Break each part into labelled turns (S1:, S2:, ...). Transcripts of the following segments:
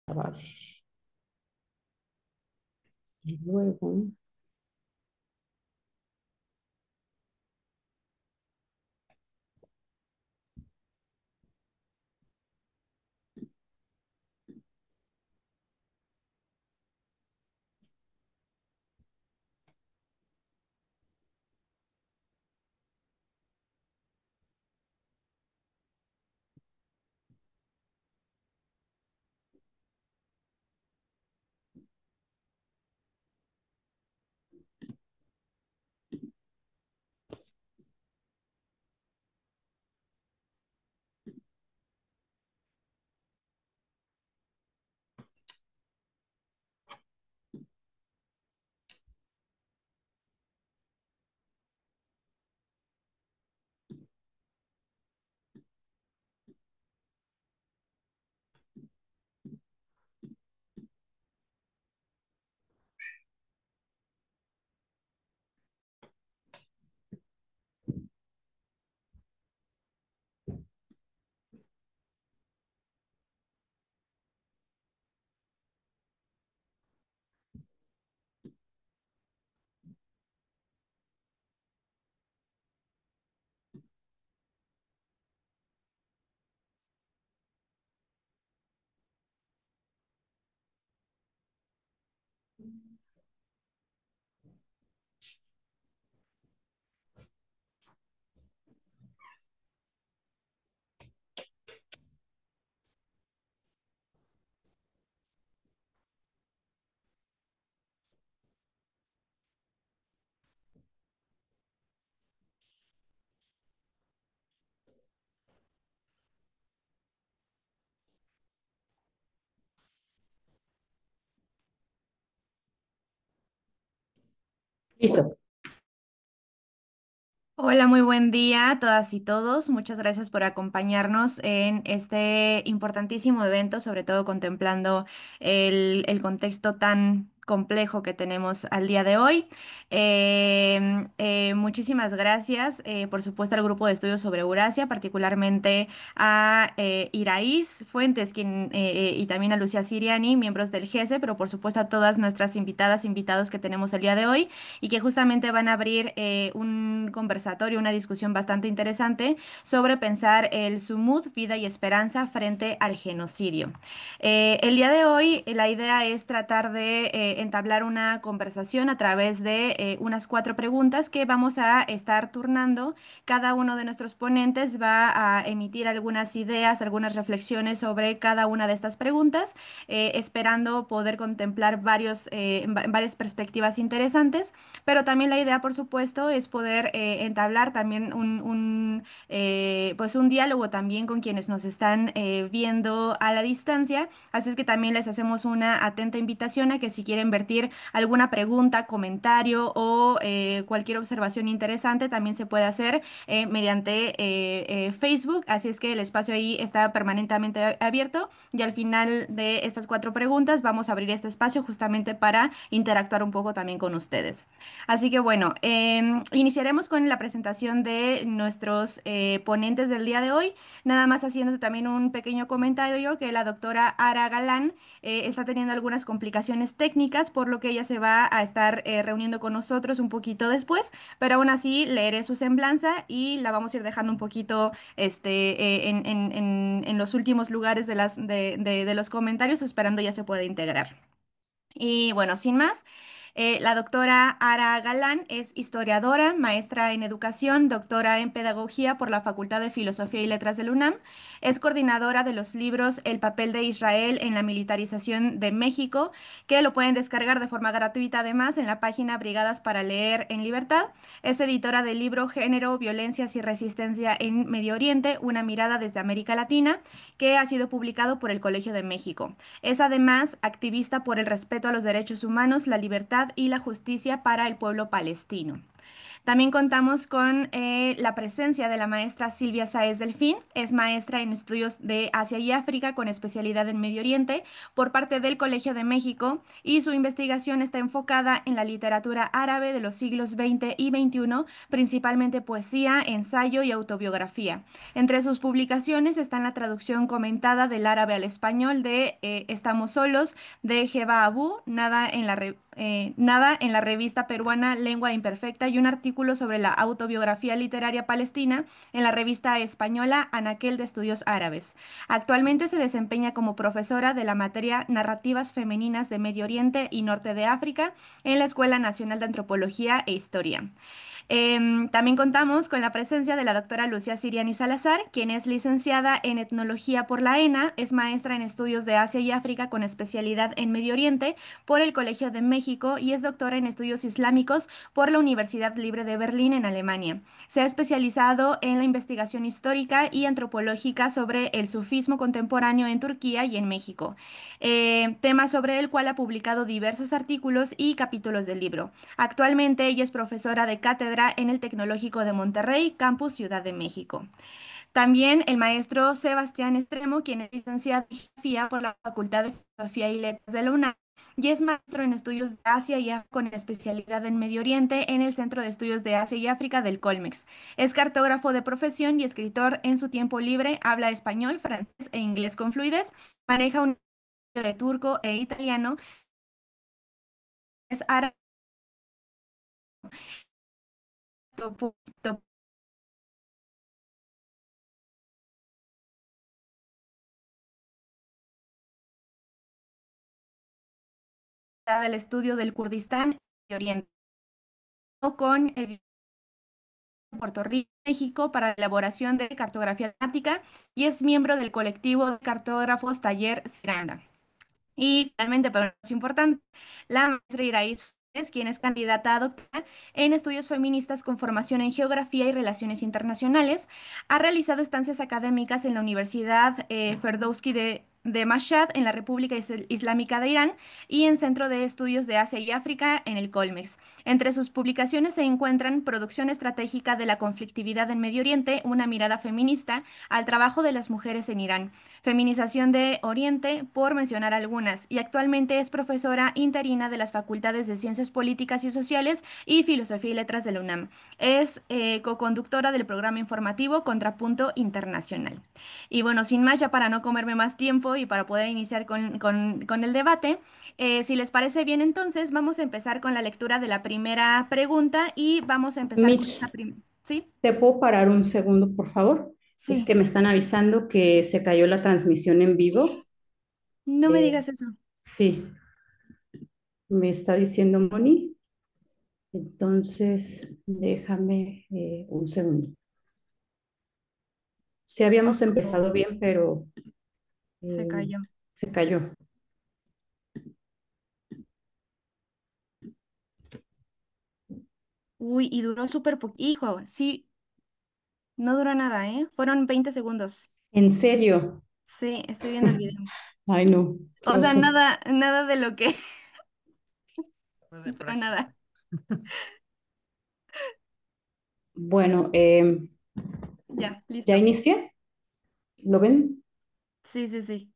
S1: Grabar. Y luego, listo.
S2: Hola, muy buen día a todas y todos. Muchas gracias por acompañarnos en este importantísimo evento, sobre todo contemplando el contexto tan complejo que tenemos al día de hoy. Muchísimas gracias, por supuesto, al grupo de estudios sobre Eurasia, particularmente a Iraíz Fuentes y también a Lucía Siriani, miembros del GESE, pero por supuesto a todas nuestras invitadas, invitados que tenemos el día de hoy y que justamente van a abrir un conversatorio, una discusión bastante interesante sobre pensar el sumud, vida y esperanza frente al genocidio. El día de hoy la idea es tratar de entablar una conversación a través de unas cuatro preguntas que vamos a estar turnando. Cada uno de nuestros ponentes va a emitir algunas ideas, algunas reflexiones sobre cada una de estas preguntas, esperando poder contemplar varias perspectivas interesantes. Pero también la idea, por supuesto, es poder entablar también pues un diálogo también con quienes nos están viendo a la distancia. Así es que también les hacemos una atenta invitación a que si quieren vertir alguna pregunta, comentario o cualquier observación interesante, también se puede hacer mediante Facebook. Así es que el espacio ahí está permanentemente abierto y al final de estas cuatro preguntas vamos a abrir este espacio justamente para interactuar un poco también con ustedes. Así que bueno, iniciaremos con la presentación de nuestros ponentes del día de hoy. Nada más haciendo también un pequeño comentario que la doctora Ara Galán está teniendo algunas complicaciones técnicas, por lo que ella se va a estar reuniendo con nosotros un poquito después, pero aún así leeré su semblanza y la vamos a ir dejando un poquito en los últimos lugares de los comentarios, esperando ya se pueda integrar. Y bueno, sin más, la doctora Ara Galán es historiadora, maestra en educación, doctora en pedagogía por la Facultad de Filosofía y Letras de la UNAM. Es coordinadora de los libros El papel de Israel en la militarización de México, que lo pueden descargar de forma gratuita además en la página Brigadas para Leer en Libertad. Es editora del libro Género, Violencias y Resistencia en Medio Oriente, una mirada desde América Latina, que ha sido publicado por el Colegio de México. Es además activista por el respeto a los derechos humanos, la libertad y la justicia para el pueblo palestino. También contamos con la presencia de la maestra Silvia Sáez Delfín. Es maestra en estudios de Asia y África con especialidad en Medio Oriente por parte del Colegio de México y su investigación está enfocada en la literatura árabe de los siglos XX y XXI, principalmente poesía, ensayo y autobiografía. Entre sus publicaciones están la traducción comentada del árabe al español de Estamos solos de Jeba Abu, Nada en la revista peruana Lengua Imperfecta y un artículo sobre la autobiografía literaria palestina en la revista española Anaquel de Estudios Árabes. Actualmente se desempeña como profesora de la materia Narrativas Femeninas de Medio Oriente y Norte de África en la Escuela Nacional de Antropología e Historia. También contamos con la presencia de la doctora Lucía Siriani Salazar, quien es licenciada en etnología por la ENA, es maestra en estudios de Asia y África con especialidad en Medio Oriente por el Colegio de México y es doctora en estudios islámicos por la Universidad Libre de Berlín en Alemania. Se ha especializado en la investigación histórica y antropológica sobre el sufismo contemporáneo en Turquía y en México, tema sobre el cual ha publicado diversos artículos y capítulos del libro. Actualmente ella es profesora de cátedra en el Tecnológico de Monterrey, Campus Ciudad de México. También el maestro Sebastián Estremo, quien es licenciado en Filosofía por la Facultad de Filosofía y Letras de la UNAM y es maestro en estudios de Asia y África con especialidad en Medio Oriente en el Centro de Estudios de Asia y África del Colmex. Es cartógrafo de profesión y escritor en su tiempo libre, habla español, francés e inglés con fluidez, maneja un de turco e italiano, es árabe del estudio del Kurdistán y Oriente, con el Puerto Rico, México, para la elaboración de cartografía temática y es miembro del colectivo de cartógrafos Taller Ciranda. Y finalmente, pero no es importante, la maestra Iraíz Fuentes, quien es candidata a doctora en estudios feministas con formación en geografía y relaciones internacionales, ha realizado estancias académicas en la Universidad Ferdowsi de Mashhad en la República Islámica de Irán y en Centro de Estudios de Asia y África en el Colmex. Entre sus publicaciones se encuentran Producción estratégica de la conflictividad en Medio Oriente, una mirada feminista al trabajo de las mujeres en Irán, Feminización de Oriente, por mencionar algunas, y actualmente es profesora interina de las Facultades de Ciencias Políticas y Sociales y Filosofía y Letras de la UNAM. Es coconductora del programa informativo Contrapunto Internacional. Y bueno, sin más, ya para no comerme más tiempo y para poder iniciar con el debate, si les parece bien, entonces vamos a empezar con la lectura de la primera pregunta y vamos a empezar con
S1: Mitch,
S2: esta primera. ¿Sí?
S1: ¿te puedo parar un segundo, por favor? Es
S2: Sí,
S1: que me están avisando que se cayó la transmisión en vivo.
S2: no me
S1: Eh,
S2: digas eso.
S1: sí, me está diciendo Moni. Entonces, déjame un segundo. Sí habíamos empezado bien, pero
S2: Se
S1: eh,
S2: cayó.
S1: se cayó.
S2: Uy, y duró súper poquito. Hijo, sí, no duró nada, ¿eh? Fueron 20 segundos.
S1: ¿En serio?
S2: Sí, estoy viendo el video.
S1: Ay, no, qué
S2: O sea,
S1: oso.
S2: nada de lo que,
S3: Fue de
S2: pero
S3: práctica.
S2: nada.
S1: Bueno,
S2: Ya,
S1: ¿ya
S2: listo.
S1: inicié? ¿Lo ven?
S2: Sí, sí, sí.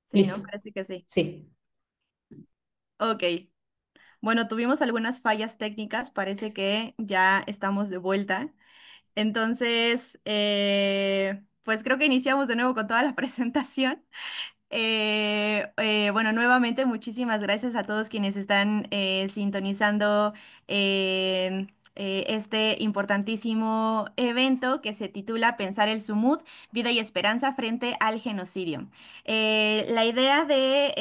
S2: Sí, ¿no?
S1: Listo.
S2: Parece que sí.
S1: Sí.
S2: Ok. Bueno, tuvimos algunas fallas técnicas. Parece que ya estamos de vuelta. Entonces, pues creo que iniciamos de nuevo con toda la presentación. Bueno, nuevamente muchísimas gracias a todos quienes están sintonizando este importantísimo evento que se titula Pensar el Sumud, Vida y Esperanza frente al genocidio. La idea de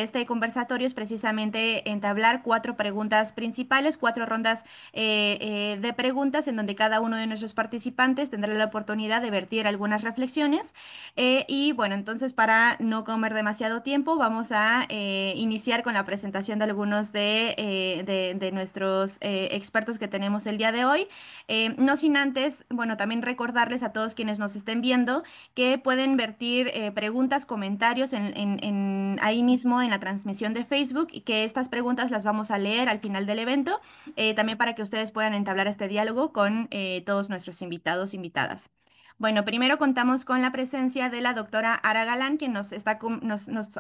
S2: este conversatorio es precisamente entablar cuatro preguntas principales, cuatro rondas de preguntas en donde cada uno de nuestros participantes tendrá la oportunidad de vertir algunas reflexiones y bueno, entonces para no comer demasiado tiempo, vamos a iniciar con la presentación de algunos de nuestros expertos expertos que tenemos el día de hoy. No sin antes, bueno, también recordarles a todos quienes nos estén viendo que pueden vertir preguntas, comentarios ahí mismo en la transmisión de Facebook y que estas preguntas las vamos a leer al final del evento, también para que ustedes puedan entablar este diálogo con todos nuestros invitados, invitadas. Bueno, primero contamos con la presencia de la doctora Ara Galán, quien nos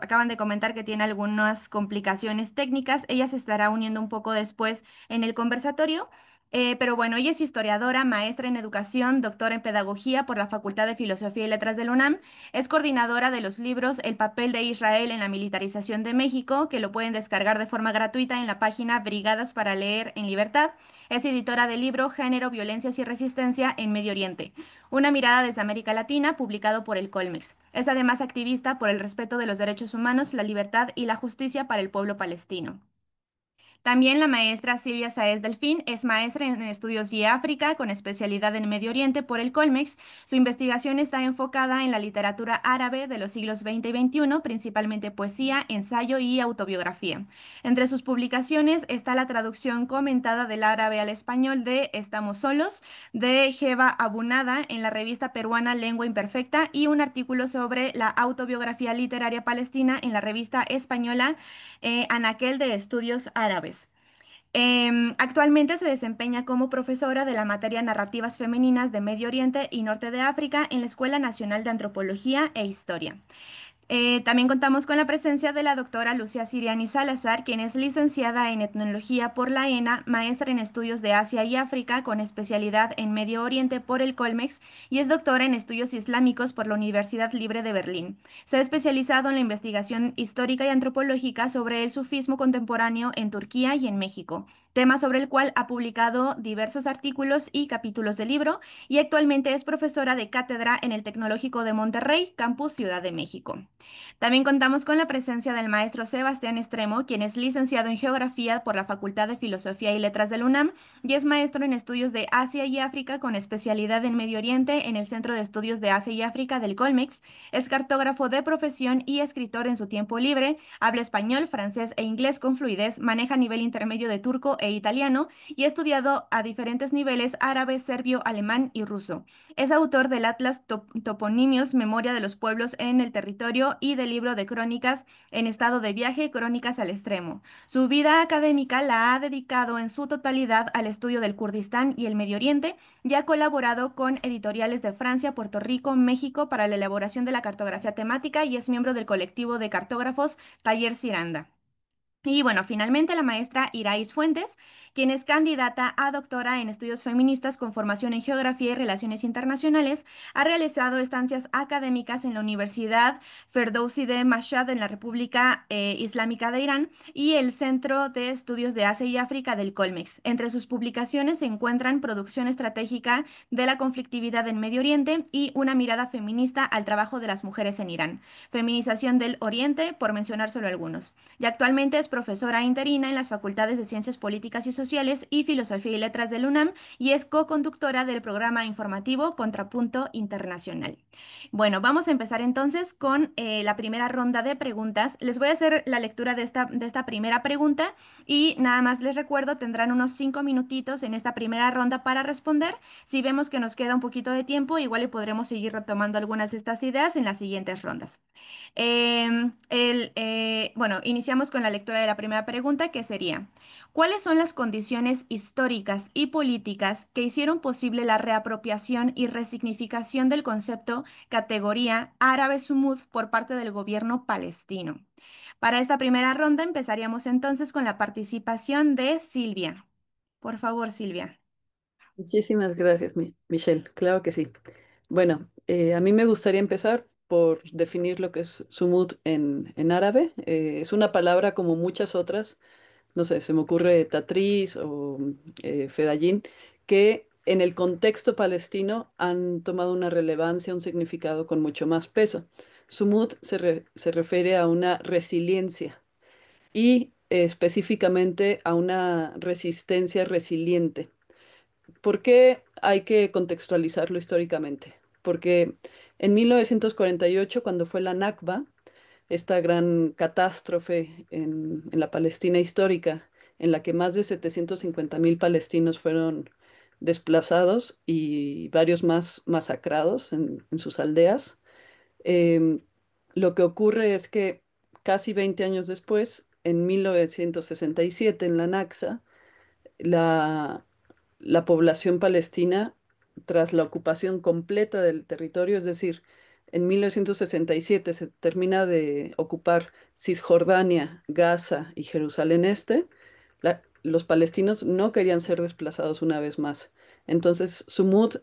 S2: acaban de comentar que tiene algunas complicaciones técnicas. Ella se estará uniendo un poco después en el conversatorio. Pero bueno, ella es historiadora, maestra en educación, doctora en pedagogía por la Facultad de Filosofía y Letras de la UNAM. Es coordinadora de los libros El papel de Israel en la militarización de México, que lo pueden descargar de forma gratuita en la página Brigadas para Leer en Libertad. Es editora del libro Género, Violencias y Resistencia en Medio Oriente. Una mirada desde América Latina, publicado por el Colmex. Es además activista por el respeto de los derechos humanos, la libertad y la justicia para el pueblo palestino. También la maestra Silvia Sáez Delfín es maestra en estudios y África con especialidad en Medio Oriente por el Colmex. Su investigación está enfocada en la literatura árabe de los siglos XX y XXI, principalmente poesía, ensayo y autobiografía. Entre sus publicaciones está la traducción comentada del árabe al español de Estamos solos, de Jeva Abunada en la revista peruana Lengua Imperfecta y un artículo sobre la autobiografía literaria palestina en la revista española Anaquel de Estudios Árabes. Actualmente se desempeña como profesora de la materia Narrativas Femeninas de Medio Oriente y Norte de África en la Escuela Nacional de Antropología e Historia. También contamos con la presencia de la doctora Lucía Siriani Salazar, quien es licenciada en Etnología por la ENA, maestra en Estudios de Asia y África con especialidad en Medio Oriente por el Colmex y es doctora en Estudios Islámicos por la Universidad Libre de Berlín. Se ha especializado en la investigación histórica y antropológica sobre el sufismo contemporáneo en Turquía y en México, tema sobre el cual ha publicado diversos artículos y capítulos de libro y actualmente es profesora de cátedra en el Tecnológico de Monterrey, Campus Ciudad de México. También contamos con la presencia del maestro Sebastián Estremo, quien es licenciado en Geografía por la Facultad de Filosofía y Letras del UNAM y es maestro en estudios de Asia y África con especialidad en Medio Oriente en el Centro de Estudios de Asia y África del Colmex. Es cartógrafo de profesión y escritor en su tiempo libre. Habla español, francés e inglés con fluidez, maneja nivel intermedio de turco e italiano y ha estudiado a diferentes niveles árabe, serbio, alemán y ruso. Es autor del Atlas Toponimios, Memoria de los Pueblos en el Territorio y del libro de crónicas En estado de viaje, Crónicas al extremo. Su vida académica la ha dedicado en su totalidad al estudio del Kurdistán y el Medio Oriente y ha colaborado con editoriales de Francia, Puerto Rico, México para la elaboración de la cartografía temática y es miembro del colectivo de cartógrafos Taller Ciranda. Y bueno, finalmente la maestra Iraíz Fuentes, quien es candidata a doctora en estudios feministas con formación en geografía y relaciones internacionales, ha realizado estancias académicas en la Universidad Ferdowsi de Mashhad en la República Islámica de Irán y el Centro de Estudios de Asia y África del Colmex. Entre sus publicaciones se encuentran Producción estratégica de la conflictividad en Medio Oriente y Una mirada feminista al trabajo de las mujeres en Irán, Feminización del Oriente, por mencionar solo algunos. Y actualmente es profesora interina en las Facultades de Ciencias Políticas y Sociales y Filosofía y Letras del UNAM y es co-conductora del programa informativo Contrapunto Internacional. Bueno, vamos a empezar entonces con la primera ronda de preguntas. Les voy a hacer la lectura de esta primera pregunta y nada más les recuerdo, tendrán unos 5 minutitos en esta primera ronda para responder. Si vemos que nos queda un poquito de tiempo, igual y podremos seguir retomando algunas de estas ideas en las siguientes rondas. Bueno, iniciamos con la lectura de la primera pregunta, que sería, ¿cuáles son las condiciones históricas y políticas que hicieron posible la reapropiación y resignificación del concepto categoría árabe sumud por parte del gobierno palestino? Para esta primera ronda empezaríamos entonces con la participación de Silvia. Por favor, Silvia.
S4: Muchísimas gracias, Michelle. Claro que sí. Bueno, a mí me gustaría empezar por definir lo que es sumud en árabe. Es una palabra como muchas otras, no sé, se me ocurre tatriz o fedayín, que en el contexto palestino han tomado una relevancia, un significado con mucho más peso. Sumud se refiere a una resiliencia y específicamente a una resistencia resiliente. ¿Por qué hay que contextualizarlo históricamente? Porque en 1948, cuando fue la Nakba, esta gran catástrofe en la Palestina histórica, en la que más de 750.000 palestinos fueron desplazados y varios más masacrados en sus aldeas. Em, lo que ocurre es que casi 20 años después, en 1967, en la Nakba, la, la población palestina, tras la ocupación completa del territorio, es decir, en 1967 se termina de ocupar Cisjordania, Gaza y Jerusalén Este, los palestinos no querían ser desplazados una vez más. Entonces, Sumud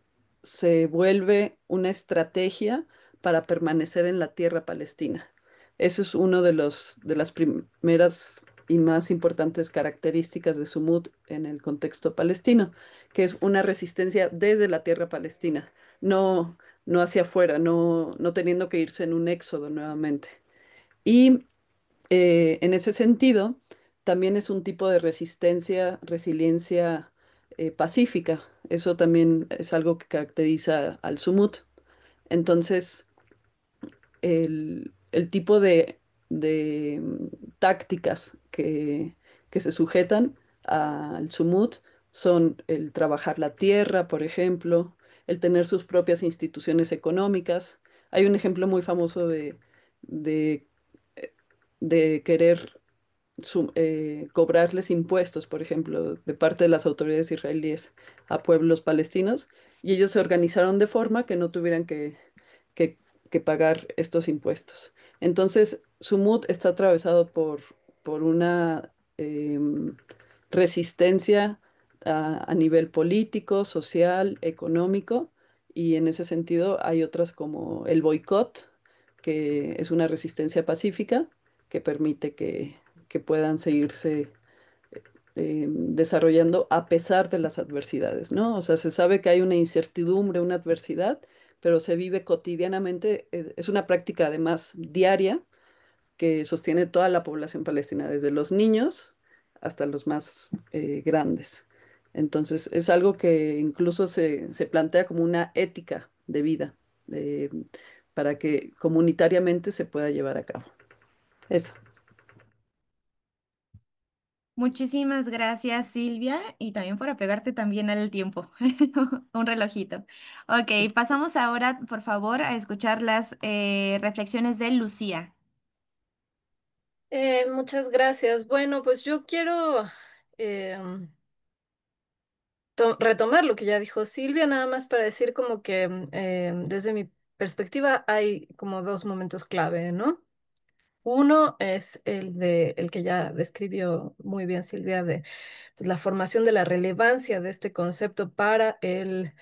S4: se vuelve una estrategia para permanecer en la tierra palestina. Eso es uno de las primeras y más importantes características de Sumud en el contexto palestino, que es una resistencia desde la tierra palestina, no, no hacia afuera, no teniendo que irse en un éxodo nuevamente. Y en ese sentido, también es un tipo de resistencia, resiliencia pacífica. Eso también es algo que caracteriza al Sumud. Entonces, el tipo de tácticas que se sujetan al sumut son el trabajar la tierra, por ejemplo, el tener sus propias instituciones económicas. Hay un ejemplo muy famoso de, de querer cobrarles impuestos, por ejemplo, de parte de las autoridades israelíes a pueblos palestinos, y ellos se organizaron de forma que no tuvieran que, que pagar estos impuestos. Entonces, Sumut está atravesado por una resistencia a nivel político, social, económico, y en ese sentido hay otras como el boicot, que es una resistencia pacífica que permite que puedan seguirse desarrollando a pesar de las adversidades, ¿no? O sea, se sabe que hay una incertidumbre, una adversidad, pero se vive cotidianamente, es una práctica además diaria que sostiene toda la población palestina, desde los niños hasta los más grandes. Entonces, es algo que incluso se plantea como una ética de vida, eh, para que comunitariamente se pueda llevar a cabo. Eso.
S2: Muchísimas gracias, Silvia, y también por apegarte también al tiempo, un relojito. Ok, pasamos ahora, por favor, a escuchar las reflexiones de Lucía.
S5: Muchas gracias. Bueno, pues yo quiero em, retomar lo que ya dijo Silvia, nada más para decir como que desde mi perspectiva hay como dos momentos clave, ¿no? Uno es el que ya describió muy bien Silvia, de pues, la formación de la relevancia de este concepto para el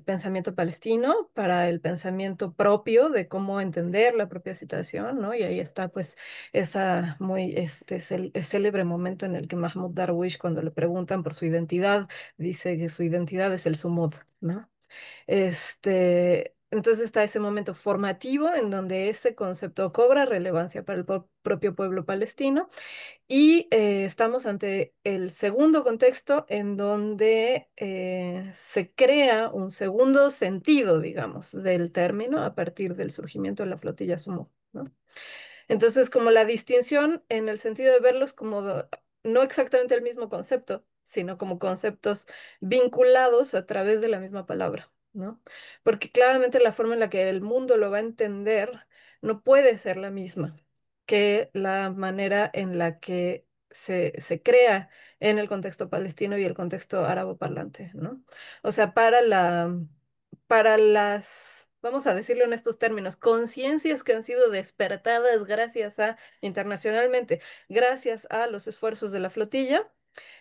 S5: pensamiento palestino, para el pensamiento propio de cómo entender la propia situación, ¿no? Y ahí está pues esa muy célebre momento en el que Mahmoud Darwish, cuando le preguntan por su identidad, dice que su identidad es el sumud, ¿no? Entonces está ese momento formativo en donde ese concepto cobra relevancia para el propio pueblo palestino y estamos ante el segundo contexto en donde se crea un segundo sentido, digamos, del término a partir del surgimiento de la flotilla Sumo, ¿no? Entonces, como la distinción en el sentido de verlos como no exactamente el mismo concepto, sino como conceptos vinculados a través de la misma palabra, ¿no? Porque claramente la forma en la que el mundo lo va a entender no puede ser la misma que la manera en la que se crea en el contexto palestino y el contexto árabe parlante, ¿no? O sea, para las, vamos a decirlo en estos términos, conciencias que han sido despertadas gracias a, internacionalmente, gracias a los esfuerzos de la flotilla,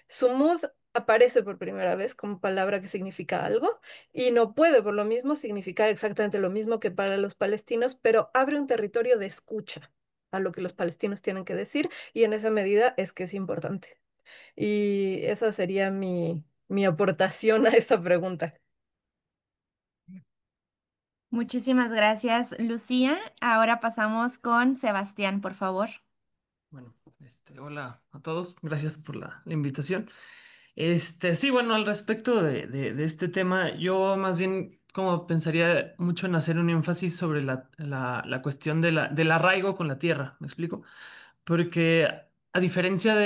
S5: Sumud aparece por primera vez como palabra que significa algo y no puede por lo mismo significar exactamente lo mismo que para los palestinos, pero abre un territorio de escucha a lo que los palestinos tienen que decir y en esa medida es que es importante. Y esa sería mi aportación a esta pregunta.
S2: Muchísimas gracias, Lucía. Ahora pasamos con Sebastián, por favor.
S3: Bueno, hola a todos, gracias por la invitación. Sí, bueno, al respecto de este tema, yo más bien como pensaría mucho en hacer un énfasis sobre la cuestión del arraigo con la tierra, ¿me explico? Porque a diferencia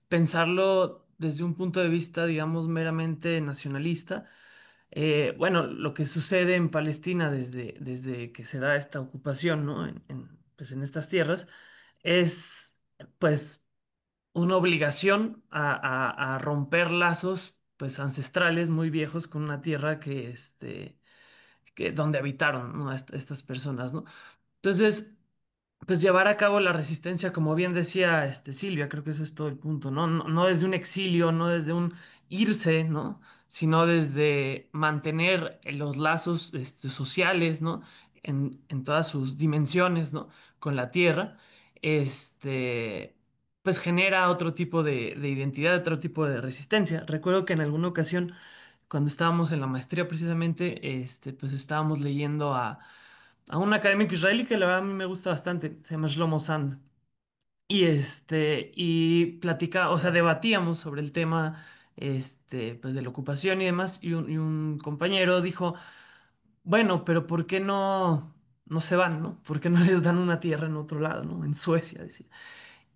S3: pensarlo desde un punto de vista, digamos, meramente nacionalista. Bueno, lo que sucede en Palestina desde que se da esta ocupación, ¿no? Pues en estas tierras, es pues una obligación a romper lazos pues ancestrales muy viejos con una tierra que donde habitaron, ¿no? Estas personas, ¿no? Entonces, pues llevar a cabo la resistencia, como bien decía Silvia, creo que ese es todo el punto, ¿no? No, no desde un exilio, no desde un irse, ¿no? Sino desde mantener los lazos sociales, ¿no? En todas sus dimensiones, ¿no? Con la tierra, este, pues genera otro tipo de identidad, otro tipo de resistencia. Recuerdo que en alguna ocasión, cuando estábamos en la maestría precisamente, pues estábamos leyendo a un académico israelí que la verdad a mí me gusta bastante, se llama Shlomo Sand. Y platica, o sea, debatíamos sobre el tema, pues de la ocupación y demás, y un compañero dijo, bueno, pero ¿por qué no se van, ¿no? ¿Por qué no les dan una tierra en otro lado, ¿no? En Suecia, decía.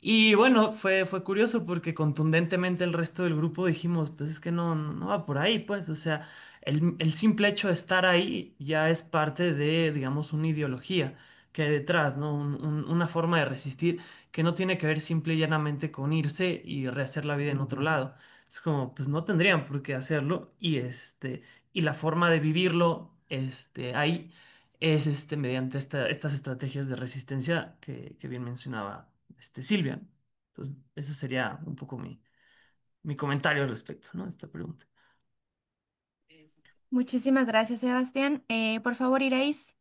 S3: Y bueno, fue curioso porque contundentemente el resto del grupo dijimos, pues es que no va por ahí, pues, o sea, el simple hecho de estar ahí ya es parte de, digamos, una ideología que hay detrás, ¿no? Una forma de resistir que no tiene que ver simple y llanamente con irse y rehacer la vida en otro lado. Es como, pues no tendrían por qué hacerlo y la forma de vivirlo, ahí es, mediante estas estrategias de resistencia que bien mencionaba Silvia, ¿no? Entonces, ese sería un poco mi comentario al respecto, ¿no? A esta pregunta.
S2: Muchísimas gracias, Sebastián. Por favor, Iraís.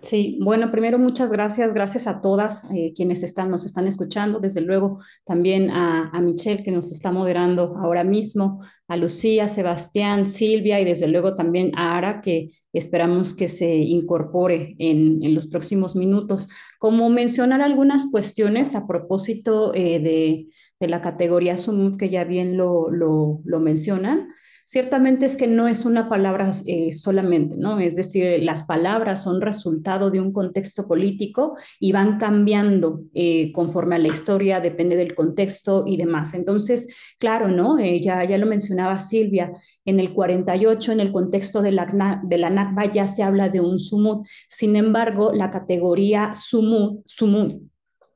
S1: Sí, bueno, primero muchas gracias, gracias a todas quienes nos están escuchando, desde luego también a Michelle que nos está moderando ahora mismo, a Lucía, Sebastián, Silvia y desde luego también a Ara que esperamos que se incorpore en los próximos minutos. Como mencionar algunas cuestiones a propósito de la categoría Sumut que ya bien lo mencionan. Ciertamente es que no es una palabra solamente, ¿no? Es decir, las palabras son resultado de un contexto político y van cambiando conforme a la historia, depende del contexto y demás. Entonces, claro, ¿no? Ya lo mencionaba Silvia, en el 48, en el contexto de la Nakba, ya se habla de un sumut. Sin embargo, la categoría sumut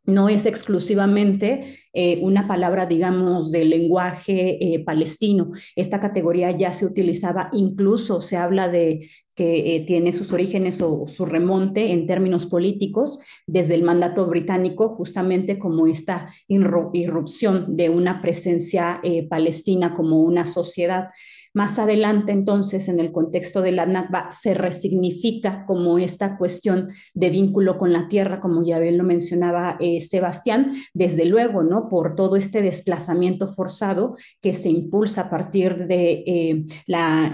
S1: no es exclusivamente una palabra, digamos, del lenguaje palestino. Esta categoría ya se utilizaba, incluso se habla de que tiene sus orígenes o su remonte en términos políticos desde el mandato británico, justamente como esta irrupción de una presencia palestina como una sociedad. Más adelante, entonces, en el contexto de la Nakba, se resignifica como esta cuestión de vínculo con la tierra, como ya bien lo mencionaba Sebastián, desde luego, ¿no? Por todo este desplazamiento forzado que se impulsa a partir de la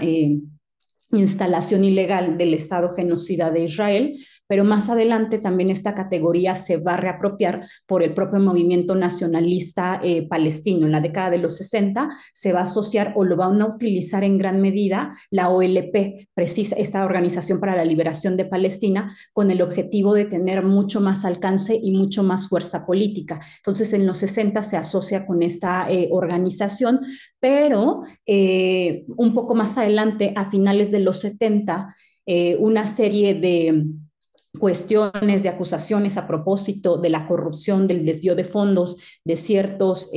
S1: instalación ilegal del Estado genocida de Israel, pero más adelante también esta categoría se va a reapropiar por el propio movimiento nacionalista palestino. En la década de los 60 se va a asociar o lo van a utilizar en gran medida la OLP, esta Organización para la Liberación de Palestina, con el objetivo de tener mucho más alcance y mucho más fuerza política. Entonces en los 60 se asocia con esta organización, pero un poco más adelante, a finales de los 70, una serie de cuestiones, de acusaciones a propósito de la corrupción, del desvío de fondos, de ciertos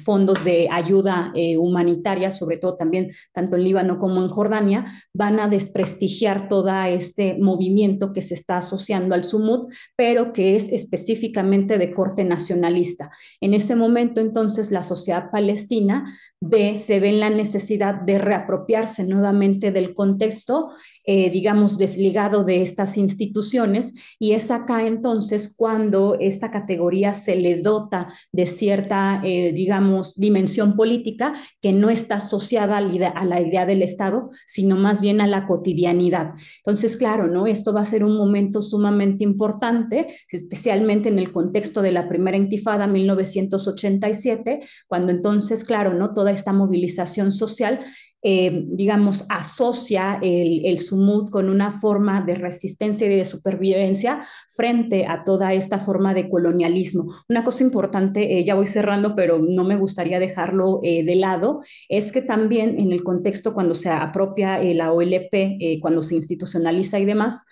S1: fondos de ayuda humanitaria, sobre todo también tanto en Líbano como en Jordania, van a desprestigiar todo este movimiento que se está asociando al Sumud, pero que es específicamente de corte nacionalista. En ese momento, entonces, la sociedad palestina se ve en la necesidad de reapropiarse nuevamente del contexto, digamos, desligado de estas instituciones, y es acá entonces cuando esta categoría se le dota de cierta, digamos, dimensión política que no está asociada a la idea del Estado, sino más bien a la cotidianidad. Entonces, claro, ¿no? Esto va a ser un momento sumamente importante, especialmente en el contexto de la primera intifada 1987, cuando entonces, claro, ¿no? Toda esta movilización social digamos, asocia el sumud con una forma de resistencia y de supervivencia frente a toda esta forma de colonialismo. Una cosa importante, ya voy cerrando, pero no me gustaría dejarlo de lado, es que también en el contexto cuando se apropia la OLP, cuando se institucionaliza y demás,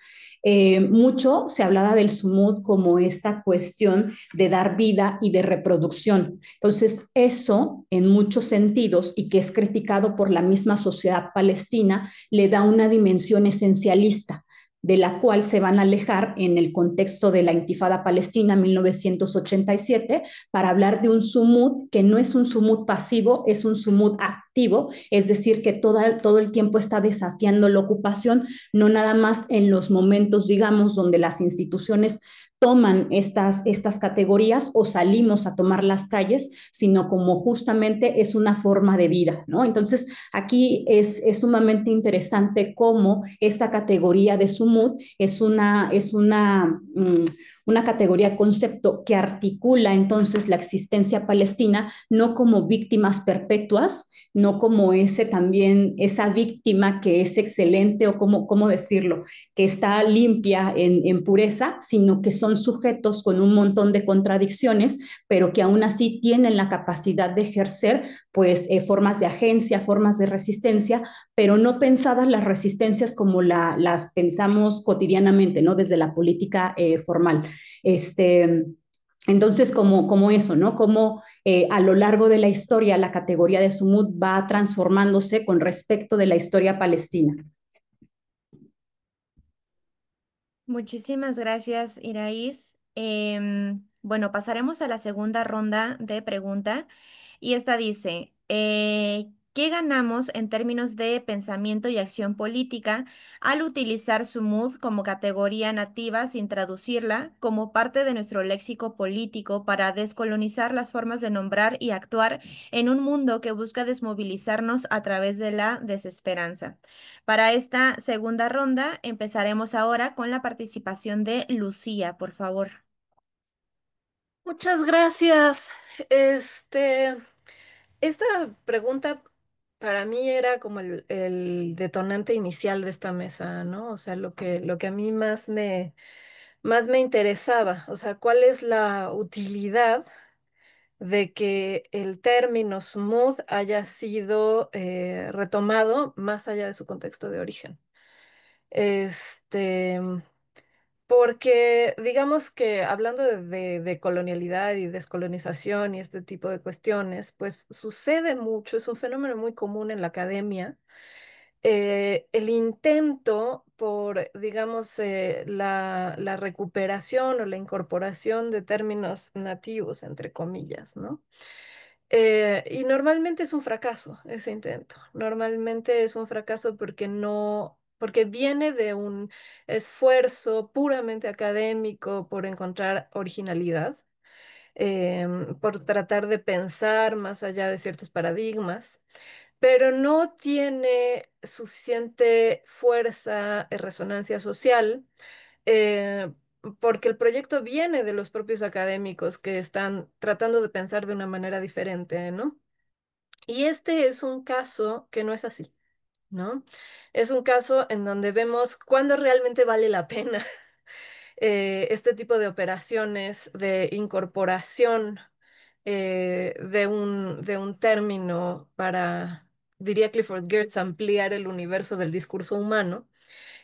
S1: mucho se hablaba del sumud como esta cuestión de dar vida y de reproducción. Entonces, eso en muchos sentidos y que es criticado por la misma sociedad palestina, le da una dimensión esencialista de la cual se van a alejar en el contexto de la Intifada Palestina 1987 para hablar de un sumud que no es un sumud pasivo, es un sumud activo, es decir, que todo el tiempo está desafiando la ocupación, no nada más en los momentos, digamos, donde las instituciones toman estas categorías o salimos a tomar las calles, sino como justamente es una forma de vida, ¿no? Entonces, aquí es sumamente interesante cómo esta categoría de sumud una categoría, concepto que articula entonces la existencia palestina no como víctimas perpetuas, no como ese también, esa víctima que es excelente o cómo decirlo, que está limpia en pureza, sino que son sujetos con un montón de contradicciones, pero que aún así tienen la capacidad de ejercer pues formas de agencia, formas de resistencia, pero no pensadas las resistencias como las pensamos cotidianamente, ¿no? Desde la política formal. Este, entonces, como eso, ¿no? Como a lo largo de la historia la categoría de sumud va transformándose con respecto de la historia palestina.
S2: Muchísimas gracias, Iraís. Bueno, pasaremos a la segunda ronda de pregunta y esta dice, ¿qué ganamos en términos de pensamiento y acción política al utilizar Sumud como categoría nativa sin traducirla como parte de nuestro léxico político para descolonizar las formas de nombrar y actuar en un mundo que busca desmovilizarnos a través de la desesperanza? Para esta segunda ronda empezaremos ahora con la participación de Lucía, por favor.
S5: Muchas gracias. Esta pregunta para mí era como el detonante inicial de esta mesa, ¿no? O sea, lo que a mí más me interesaba, o sea, ¿cuál es la utilidad de que el término smooth haya sido retomado más allá de su contexto de origen? Este, Porque digamos que hablando de colonialidad y descolonización y este tipo de cuestiones, pues sucede mucho, es un fenómeno muy común en la academia, el intento por, digamos, la recuperación o la incorporación de términos nativos, entre comillas, ¿no? Y normalmente es un fracaso ese intento. Normalmente es un fracaso porque no, porque viene de un esfuerzo puramente académico por encontrar originalidad, por tratar de pensar más allá de ciertos paradigmas, pero no tiene suficiente fuerza, resonancia social, eh, porque el proyecto viene de los propios académicos que están tratando de pensar de una manera diferente, ¿no? Y este es un caso que no es así, ¿no? Es un caso en donde vemos cuándo realmente vale la pena este tipo de operaciones de incorporación de un término para, diría Clifford Geertz, ampliar el universo del discurso humano.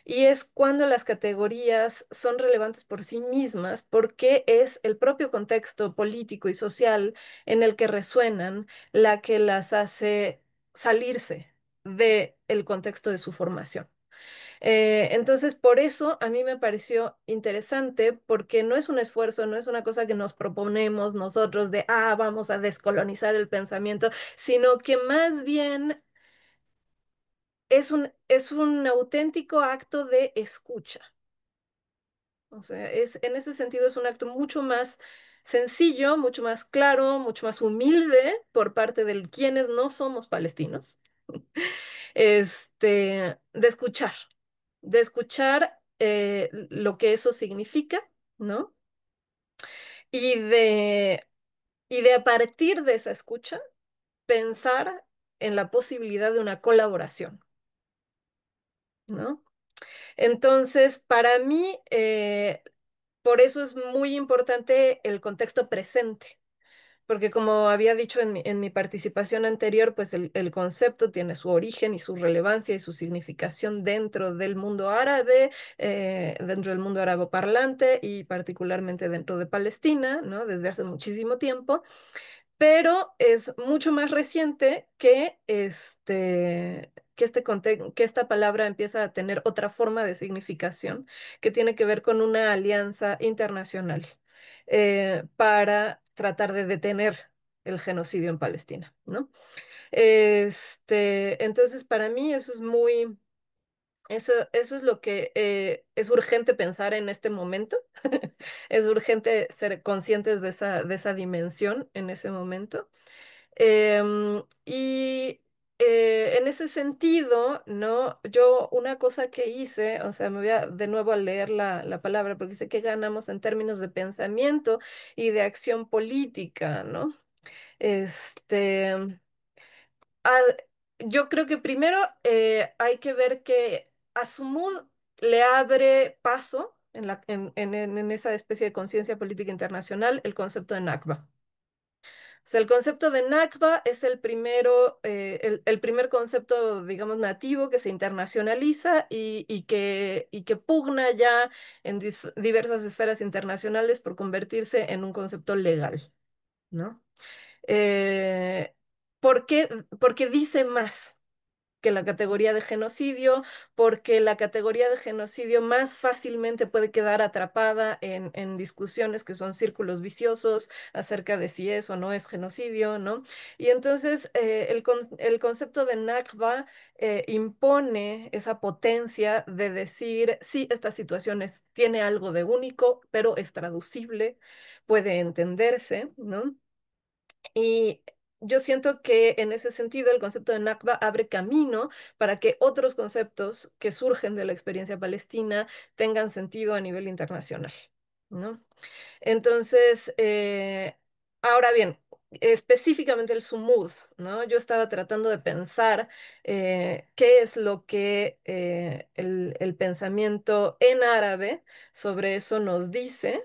S5: Y es cuando las categorías son relevantes por sí mismas, porque es el propio contexto político y social en el que resuenan la que las hace salirse del contexto de su formación. Entonces, por eso a mí me pareció interesante, porque no es un esfuerzo, no es una cosa que nos proponemos nosotros de, vamos a descolonizar el pensamiento, sino que más bien es un auténtico acto de escucha. O sea, en ese sentido es un acto mucho más sencillo, mucho más claro, mucho más humilde por parte de quienes no somos palestinos, de escuchar lo que eso significa, ¿no? Y de, y de a partir de esa escucha, pensar en la posibilidad de una colaboración, ¿no? Entonces, para mí, por eso es muy importante el contexto presente. Porque como había dicho en mi participación anterior, pues el concepto tiene su origen y su relevancia y su significación dentro del mundo árabe, dentro del mundo arabo-parlante y particularmente dentro de Palestina, ¿no? Desde hace muchísimo tiempo, pero es mucho más reciente que esta palabra empieza a tener otra forma de significación que tiene que ver con una alianza internacional para tratar de detener el genocidio en Palestina, ¿no? Entonces, para mí eso es lo que es urgente pensar en este momento. Es urgente ser conscientes de esa dimensión en ese momento. Y en ese sentido, ¿no? Yo una cosa que hice, o sea, me voy de nuevo a leer la palabra porque sé que ganamos en términos de pensamiento y de acción política, ¿no? Este, ah, yo creo que primero hay que ver que a Sumud le abre paso en esa especie de conciencia política internacional el concepto de Nakba. O sea, el concepto de Nakba es el primer concepto, digamos, nativo que se internacionaliza y que pugna ya en diversas esferas internacionales por convertirse en un concepto legal, ¿no? Eh, ¿Por qué? Porque dice más que la categoría de genocidio, porque la categoría de genocidio más fácilmente puede quedar atrapada en discusiones que son círculos viciosos acerca de si es o no es genocidio, ¿no? Y entonces el concepto de Nakba impone esa potencia de decir, sí, esta situación tiene algo de único, pero es traducible, puede entenderse, ¿no? Y yo siento que en ese sentido el concepto de Nakba abre camino para que otros conceptos que surgen de la experiencia palestina tengan sentido a nivel internacional, ¿no? Entonces, ahora bien, específicamente el sumud, ¿no? Yo estaba tratando de pensar qué es lo que el pensamiento en árabe sobre eso nos dice.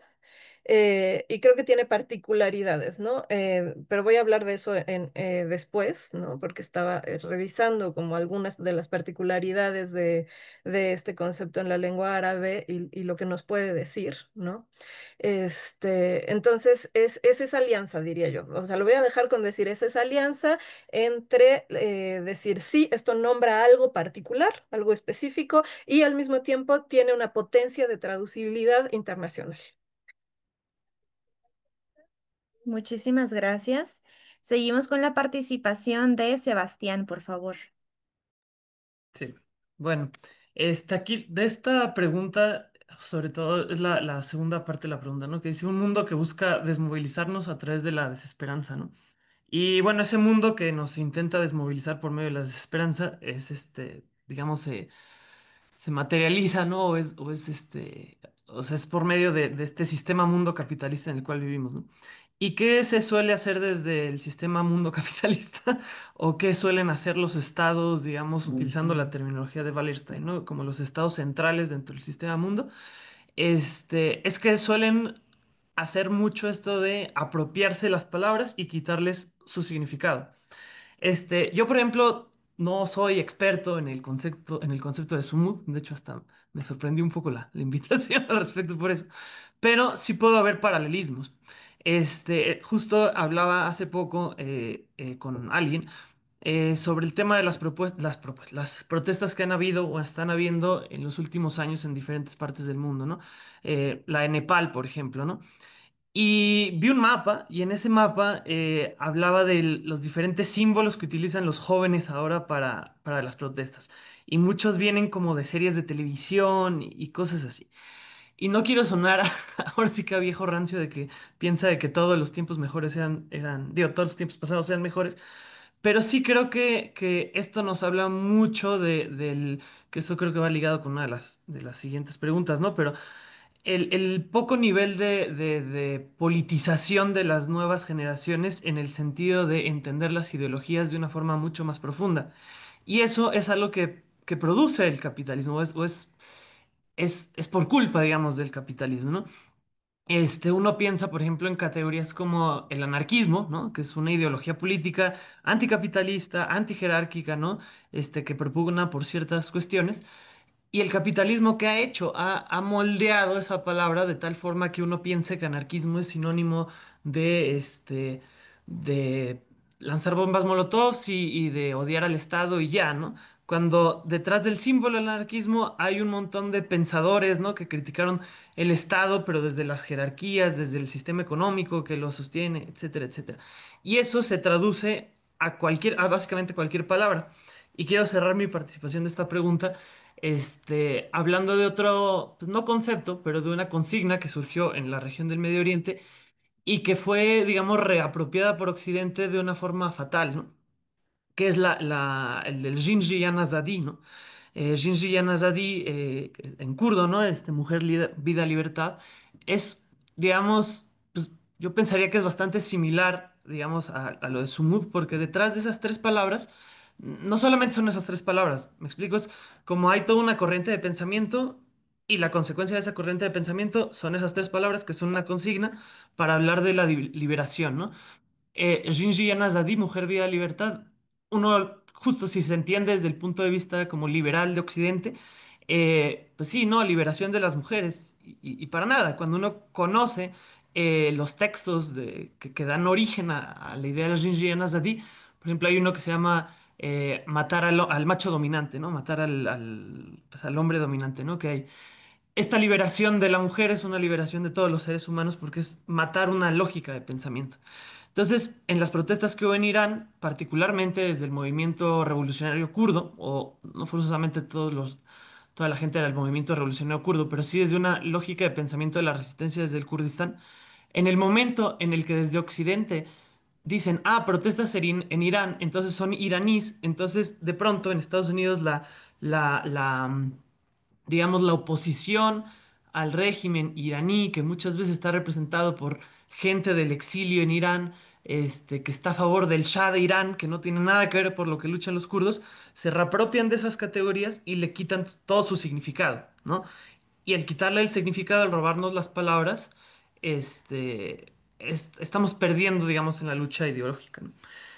S5: Y creo que tiene particularidades, ¿no? Pero voy a hablar de eso después, ¿no? Porque estaba revisando como algunas de las particularidades de este concepto en la lengua árabe y lo que nos puede decir, ¿no? Entonces, es esa alianza, diría yo. O sea, lo voy a dejar con decir, es esa alianza entre decir, sí, esto nombra algo particular, algo específico, y al mismo tiempo tiene una potencia de traducibilidad internacional.
S2: Muchísimas gracias. Seguimos con la participación de Sebastián, por favor.
S3: Sí. Bueno, aquí de esta pregunta, sobre todo es la segunda parte de la pregunta, ¿no? Que dice un mundo que busca desmovilizarnos a través de la desesperanza, ¿no? Y bueno, ese mundo que nos intenta desmovilizar por medio de la desesperanza es digamos, se materializa, ¿no? O sea, es por medio de este sistema mundo capitalista en el cual vivimos, ¿no? ¿Y qué se suele hacer desde el sistema mundo capitalista? ¿O qué suelen hacer los estados, digamos, utilizando la terminología de Wallerstein, ¿no? Como los estados centrales dentro del sistema mundo? Es que suelen hacer mucho esto de apropiarse las palabras y quitarles su significado. Yo, por ejemplo, no soy experto en el concepto de sumud. De hecho, hasta me sorprendió un poco la invitación al respecto por eso. Pero sí puedo haber paralelismos. Justo hablaba hace poco con alguien sobre el tema de las protestas que han habido o están habiendo en los últimos años en diferentes partes del mundo, ¿no? La de Nepal, por ejemplo, ¿no? Y vi un mapa y en ese mapa hablaba de los diferentes símbolos que utilizan los jóvenes ahora para las protestas. Y muchos vienen como de series de televisión y cosas así. Y no quiero sonar ahora sí que a viejo rancio de que piensa de que todos los tiempos mejores digo, todos los tiempos pasados sean mejores. Pero sí creo que esto nos habla mucho que esto creo que va ligado con una de las siguientes preguntas, ¿no? Pero el poco nivel de politización de las nuevas generaciones en el sentido de entender las ideologías de una forma mucho más profunda. Y eso es algo que produce el capitalismo, es por culpa, digamos, del capitalismo, ¿no? Uno piensa, por ejemplo, en categorías como el anarquismo, ¿no? Que es una ideología política anticapitalista, antijerárquica, ¿no? Que propugna por ciertas cuestiones. Y el capitalismo, ¿qué ha hecho? Ha moldeado esa palabra de tal forma que uno piense que anarquismo es sinónimo de, de lanzar bombas molotov y de odiar al Estado y ya, ¿no? Cuando detrás del símbolo del anarquismo hay un montón de pensadores, ¿no? Que criticaron el Estado, pero desde las jerarquías, desde el sistema económico que lo sostiene, etcétera, etcétera. Y eso se traduce a básicamente cualquier palabra. Y quiero cerrar mi participación de esta pregunta hablando de otro, pues no concepto, pero de una consigna que surgió en la región del Medio Oriente y que fue, digamos, reapropiada por Occidente de una forma fatal, ¿no? Que es el del Jinji Azadi, ¿no? Jinji Azadi, en kurdo, ¿no? Mujer, vida, libertad, es, digamos, pues, yo pensaría que es bastante similar, digamos, a lo de Sumud, porque detrás de esas tres palabras, no solamente son esas tres palabras, me explico, es como hay toda una corriente de pensamiento y la consecuencia de esa corriente de pensamiento son esas tres palabras que son una consigna para hablar de la liberación, ¿no? Ginji Azadi, Mujer, Vida, Libertad, uno, justo si se entiende desde el punto de vista como liberal de Occidente, pues sí, ¿no? Liberación de las mujeres. Y para nada, cuando uno conoce los textos que dan origen a la idea de Ginji Azadi, por ejemplo, hay uno que se llama matar al macho dominante, ¿no? Matar pues, al hombre dominante, ¿no? Que hay. Esta liberación de la mujer es una liberación de todos los seres humanos porque es matar una lógica de pensamiento. Entonces, en las protestas que hubo en Irán, particularmente desde el movimiento revolucionario kurdo, o no forzosamente toda la gente del movimiento revolucionario kurdo, pero sí desde una lógica de pensamiento de la resistencia desde el Kurdistán, en el momento en el que desde Occidente dicen, protestas en Irán, entonces son iraníes, entonces de pronto en Estados Unidos digamos, la oposición al régimen iraní, que muchas veces está representado por gente del exilio en Irán, que está a favor del Shah de Irán, que no tiene nada que ver por lo que luchan los kurdos, se reapropian de esas categorías y le quitan todo su significado, ¿no? Y al quitarle el significado, al robarnos las palabras, estamos perdiendo, digamos, en la lucha ideológica, ¿no?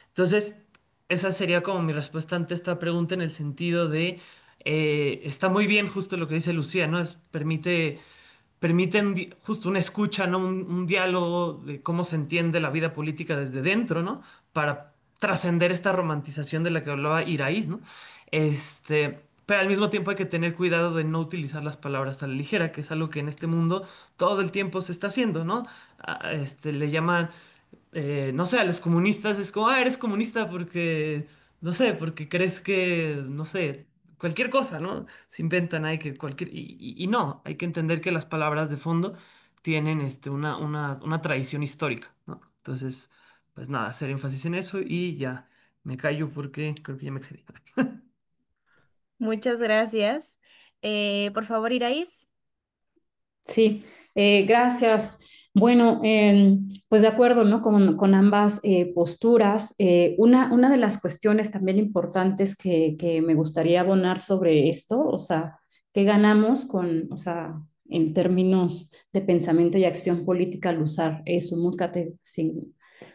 S3: Entonces, esa sería como mi respuesta ante esta pregunta en el sentido de, está muy bien justo lo que dice Lucía, ¿no? Permiten justo una escucha, ¿no? Un diálogo de cómo se entiende la vida política desde dentro, ¿no? Para trascender esta romantización de la que hablaba Iraíz, ¿no? Pero al mismo tiempo hay que tener cuidado de no utilizar las palabras a la ligera, que es algo que en este mundo todo el tiempo se está haciendo, ¿no? Le llaman no sé, a los comunistas es como, eres comunista porque, no sé, porque crees que, no sé, cualquier cosa, ¿no? Se inventan ahí que cualquier, y no, hay que entender que las palabras de fondo tienen una tradición histórica, ¿no? Entonces, pues nada, hacer énfasis en eso y ya me callo porque creo que ya me excedí.
S2: Muchas gracias. Por favor, Iraís.
S1: Sí, gracias. Bueno, pues de acuerdo, ¿no? Con ambas posturas. Una de las cuestiones también importantes que me gustaría abonar sobre esto, o sea, ¿qué ganamos o sea, en términos de pensamiento y acción política al usar Sumud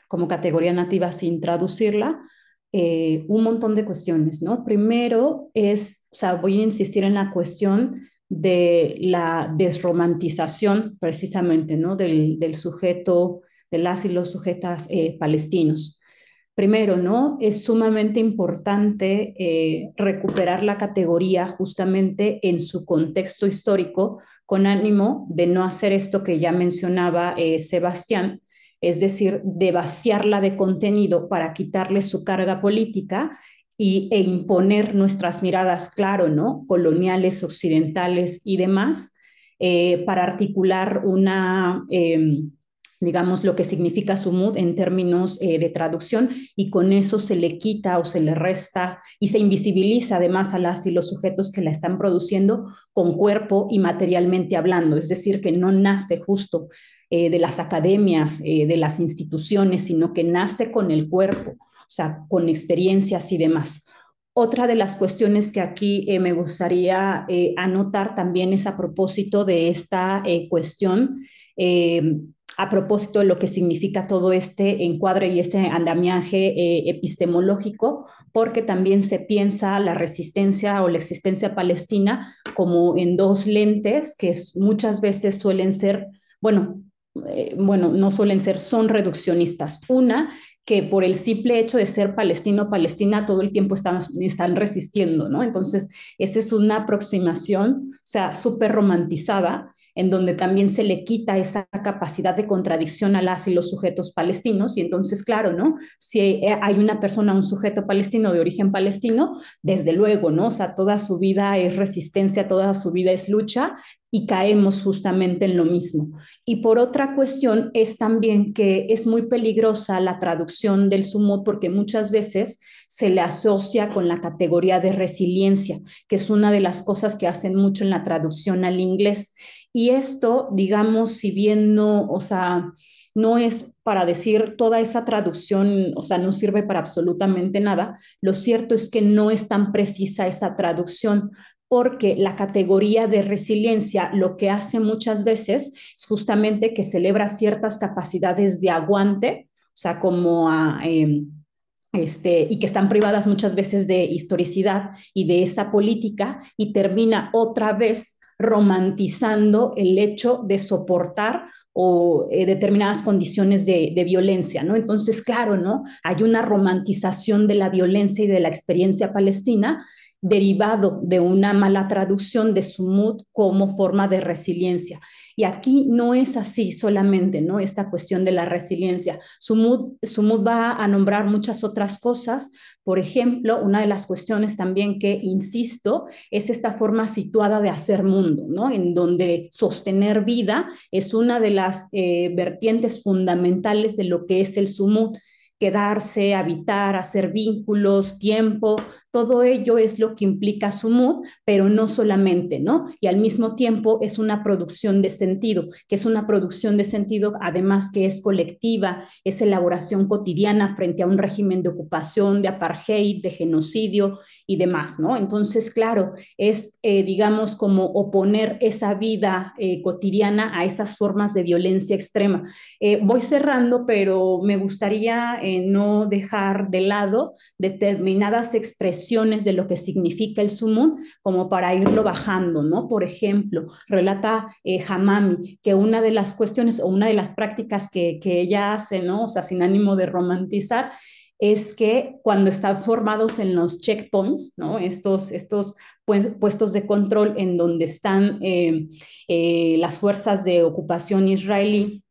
S1: como categoría nativa sin traducirla? Un montón de cuestiones, ¿no? Primero o sea, voy a insistir en la cuestión de la desromantización precisamente, ¿no? Del sujeto, de las y los sujetas palestinos. Primero, ¿no? Es sumamente importante recuperar la categoría justamente en su contexto histórico con ánimo de no hacer esto que ya mencionaba Sebastián, es decir, de vaciarla de contenido para quitarle su carga política e imponer nuestras miradas, claro, ¿no? Coloniales, occidentales y demás, para articular digamos, lo que significa sumud en términos de traducción, y con eso se le quita o se le resta y se invisibiliza además a las y los sujetos que la están produciendo con cuerpo y materialmente hablando, es decir, que no nace justo de las academias, de las instituciones, sino que nace con el cuerpo, o sea, con experiencias y demás. Otra de las cuestiones que aquí me gustaría anotar también es a propósito de esta cuestión, eh, a propósito de lo que significa todo este encuadre y este andamiaje epistemológico, porque también se piensa la resistencia o la existencia palestina como en dos lentes que muchas veces suelen ser, bueno, no suelen ser, son reduccionistas. Una, que por el simple hecho de ser palestino o palestina todo el tiempo están resistiendo, ¿no? Entonces, esa es una aproximación, o sea, súper romantizada, en donde también se le quita esa capacidad de contradicción a las y los sujetos palestinos, y entonces, claro, ¿no? Si hay una persona, un sujeto palestino de origen palestino, desde luego, ¿no? O sea, toda su vida es resistencia, toda su vida es lucha, y caemos justamente en lo mismo. Y por otra cuestión es también que es muy peligrosa la traducción del sumud porque muchas veces se le asocia con la categoría de resiliencia, que es una de las cosas que hacen mucho en la traducción al inglés. Y esto, digamos, si bien no, o sea, no es para decir toda esa traducción, o sea, no sirve para absolutamente nada, lo cierto es que no es tan precisa esa traducción, porque la categoría de resiliencia lo que hace muchas veces es justamente que celebra ciertas capacidades de aguante, o sea, como y que están privadas muchas veces de historicidad y de esa política, y termina otra vez romantizando el hecho de soportar o determinadas condiciones de violencia, ¿no? Entonces, claro, ¿no? Hay una romantización de la violencia y de la experiencia palestina derivado de una mala traducción de sumud como forma de resiliencia. Y aquí no es así solamente, ¿no? Esta cuestión de la resiliencia. Sumud va a nombrar muchas otras cosas. Por ejemplo, una de las cuestiones también que insisto es esta forma situada de hacer mundo, ¿no? En donde sostener vida es una de las vertientes fundamentales de lo que es el sumud. Quedarse, habitar, hacer vínculos, tiempo, todo ello es lo que implica sumud, pero no solamente, ¿no? Y al mismo tiempo es una producción de sentido, que es una producción de sentido además que es colectiva, es elaboración cotidiana frente a un régimen de ocupación, de apartheid, de genocidio y demás, ¿no? Entonces, claro, es, digamos, como oponer esa vida cotidiana a esas formas de violencia extrema. Voy cerrando, pero me gustaría no dejar de lado determinadas expresiones de lo que significa el sumud, como para irlo bajando, ¿no? Por ejemplo, relata Hamami que una de las cuestiones o una de las prácticas que ella hace, ¿no? O sea, sin ánimo de romantizar, es que cuando están formados en los checkpoints, ¿no? Estos puestos de control en donde están las fuerzas de ocupación israelí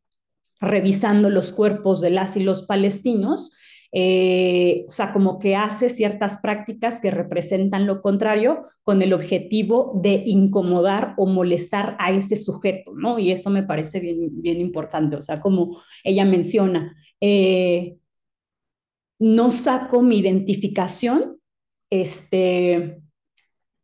S1: revisando los cuerpos de las y los palestinos, o sea, como que hace ciertas prácticas que representan lo contrario con el objetivo de incomodar o molestar a ese sujeto, ¿no? Y eso me parece bien, bien importante, o sea, como ella menciona, no saco mi identificación, este,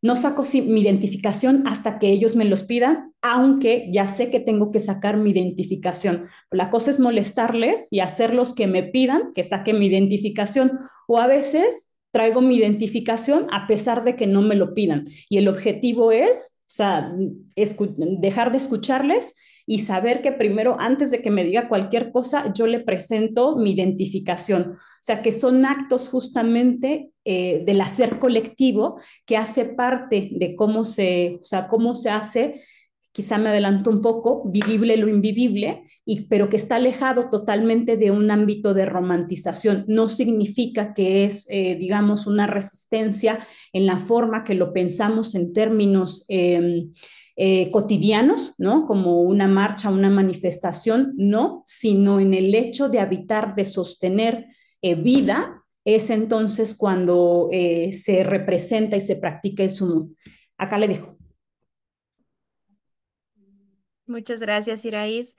S1: no saco mi identificación hasta que ellos me los pidan, aunque ya sé que tengo que sacar mi identificación. La cosa es molestarles y hacerlos que me pidan que saque mi identificación. O a veces traigo mi identificación a pesar de que no me lo pidan. Y el objetivo es, o sea, dejar de escucharles y saber que primero, antes de que me diga cualquier cosa, yo le presento mi identificación. O sea, que son actos justamente del hacer colectivo que hace parte de o sea, cómo se hace, quizá me adelanto un poco, vivible lo invivible, pero que está alejado totalmente de un ámbito de romantización. No significa que es, digamos, una resistencia en la forma que lo pensamos en términos cotidianos, ¿no? Como una marcha, una manifestación, no, sino en el hecho de habitar, de sostener vida, es entonces cuando se representa y se practica el sumud. Acá le dejo.
S2: Muchas gracias, Iraís.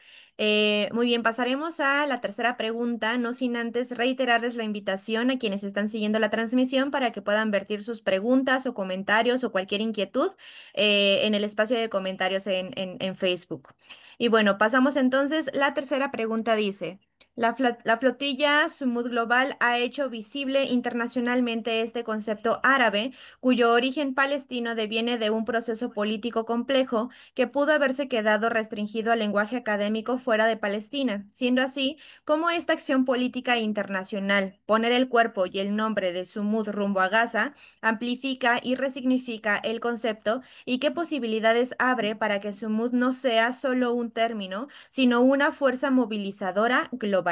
S2: Muy bien, pasaremos a la tercera pregunta, no sin antes reiterarles la invitación a quienes están siguiendo la transmisión para que puedan vertir sus preguntas o comentarios o cualquier inquietud en el espacio de comentarios en Facebook. Y bueno, pasamos entonces. La tercera pregunta dice, la flotilla Sumud Global ha hecho visible internacionalmente este concepto árabe, cuyo origen palestino deviene de un proceso político complejo que pudo haberse quedado restringido al lenguaje académico fuera de Palestina, siendo así como esta acción política internacional, poner el cuerpo y el nombre de Sumud rumbo a Gaza, amplifica y resignifica el concepto y qué posibilidades abre para que Sumud no sea solo un término, sino una fuerza movilizadora global.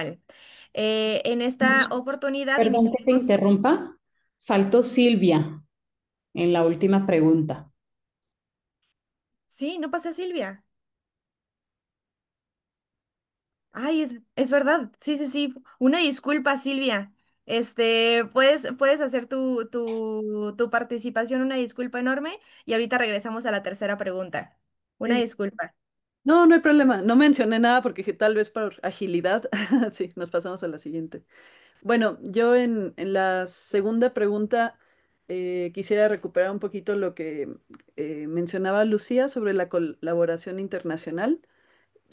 S2: En esta oportunidad
S1: Perdón que te
S2: iniciaremos.
S1: interrumpa. Faltó Silvia en la última pregunta.
S2: Sí, no pasa, Silvia. Ay, es verdad. Sí, sí, sí. Una disculpa, Silvia. Puedes hacer tu participación, una disculpa enorme, y ahorita regresamos a la tercera pregunta. Una
S4: Sí.
S2: disculpa.
S4: No, no hay problema. No mencioné nada porque dije tal vez por agilidad. Sí, nos pasamos a la siguiente. Bueno, yo en la segunda pregunta quisiera recuperar un poquito lo que mencionaba Lucía sobre la colaboración internacional.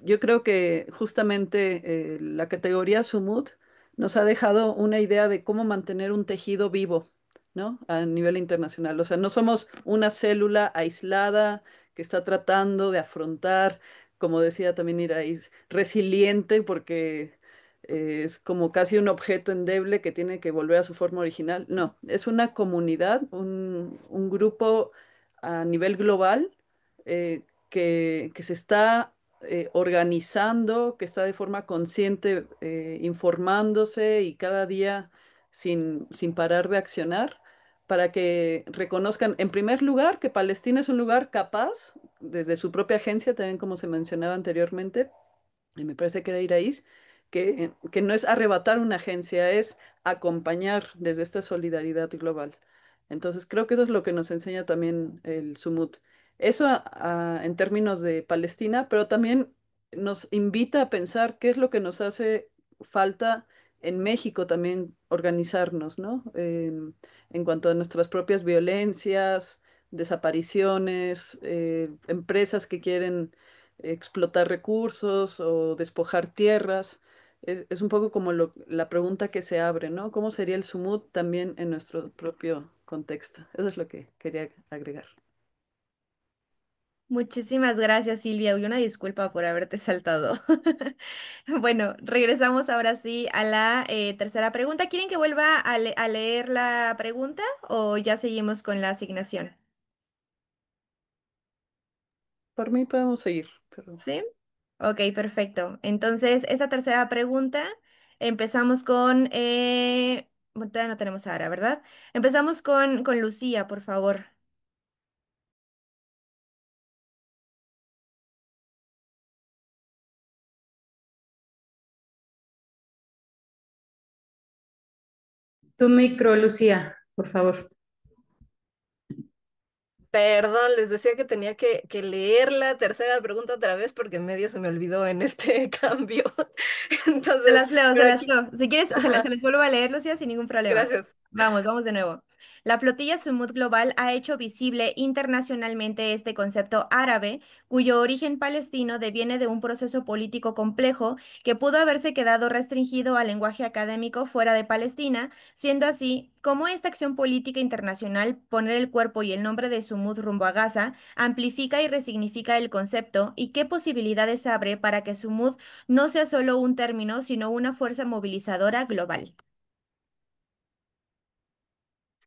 S4: Yo creo que justamente la categoría Sumut nos ha dejado una idea de cómo mantener un tejido vivo, ¿no? A nivel internacional. O sea, no somos una célula aislada que está tratando de afrontar, como decía también Iraís, resiliente porque es como casi un objeto endeble que tiene que volver a su forma original. No, es una comunidad, un grupo a nivel global que se está organizando, que está de forma consciente informándose y cada día sin parar de accionar para que reconozcan, en primer lugar, que Palestina es un lugar capaz, desde su propia agencia, también como se mencionaba anteriormente, y me parece que era Iraíz, que no es arrebatar una agencia, es acompañar desde esta solidaridad global. Entonces, creo que eso es lo que nos enseña también el Sumut. Eso en términos de Palestina, pero también nos invita a pensar qué es lo que nos hace falta en México también organizarnos, ¿no? En cuanto a nuestras propias violencias, desapariciones, empresas que quieren explotar recursos o despojar tierras. Es un poco como la pregunta que se abre, ¿no? ¿Cómo sería el sumut también en nuestro propio contexto? Eso es lo que quería agregar.
S2: Muchísimas gracias, Silvia. Y una disculpa por haberte saltado. Bueno, regresamos ahora sí a la tercera pregunta. ¿Quieren que vuelva a leer la pregunta o ya seguimos con la asignación?
S4: Por mí podemos seguir, pero
S2: ¿Sí? Ok, perfecto. Entonces, esta tercera pregunta, empezamos con... bueno, todavía no tenemos a Ara, ¿verdad? Empezamos con Lucía, por favor.
S1: Tu micro, Lucía, por favor.
S5: Perdón, les decía que tenía que leer la tercera pregunta otra vez porque en medio se me olvidó en este cambio.
S2: Se
S5: Entonces,
S2: las leo, se
S5: pero
S2: las
S5: aquí,
S2: leo. Si quieres, se
S5: ajá,
S2: les vuelvo a leer, Lucía, sin ningún problema.
S5: gracias.
S2: Vamos de nuevo. La flotilla Sumud Global ha hecho visible internacionalmente este concepto árabe, cuyo origen palestino deviene de un proceso político complejo que pudo haberse quedado restringido al lenguaje académico fuera de Palestina, siendo así como esta acción política internacional, poner el cuerpo y el nombre de Sumud rumbo a Gaza, amplifica y resignifica el concepto y qué posibilidades abre para que Sumud no sea solo un término, sino una fuerza movilizadora global.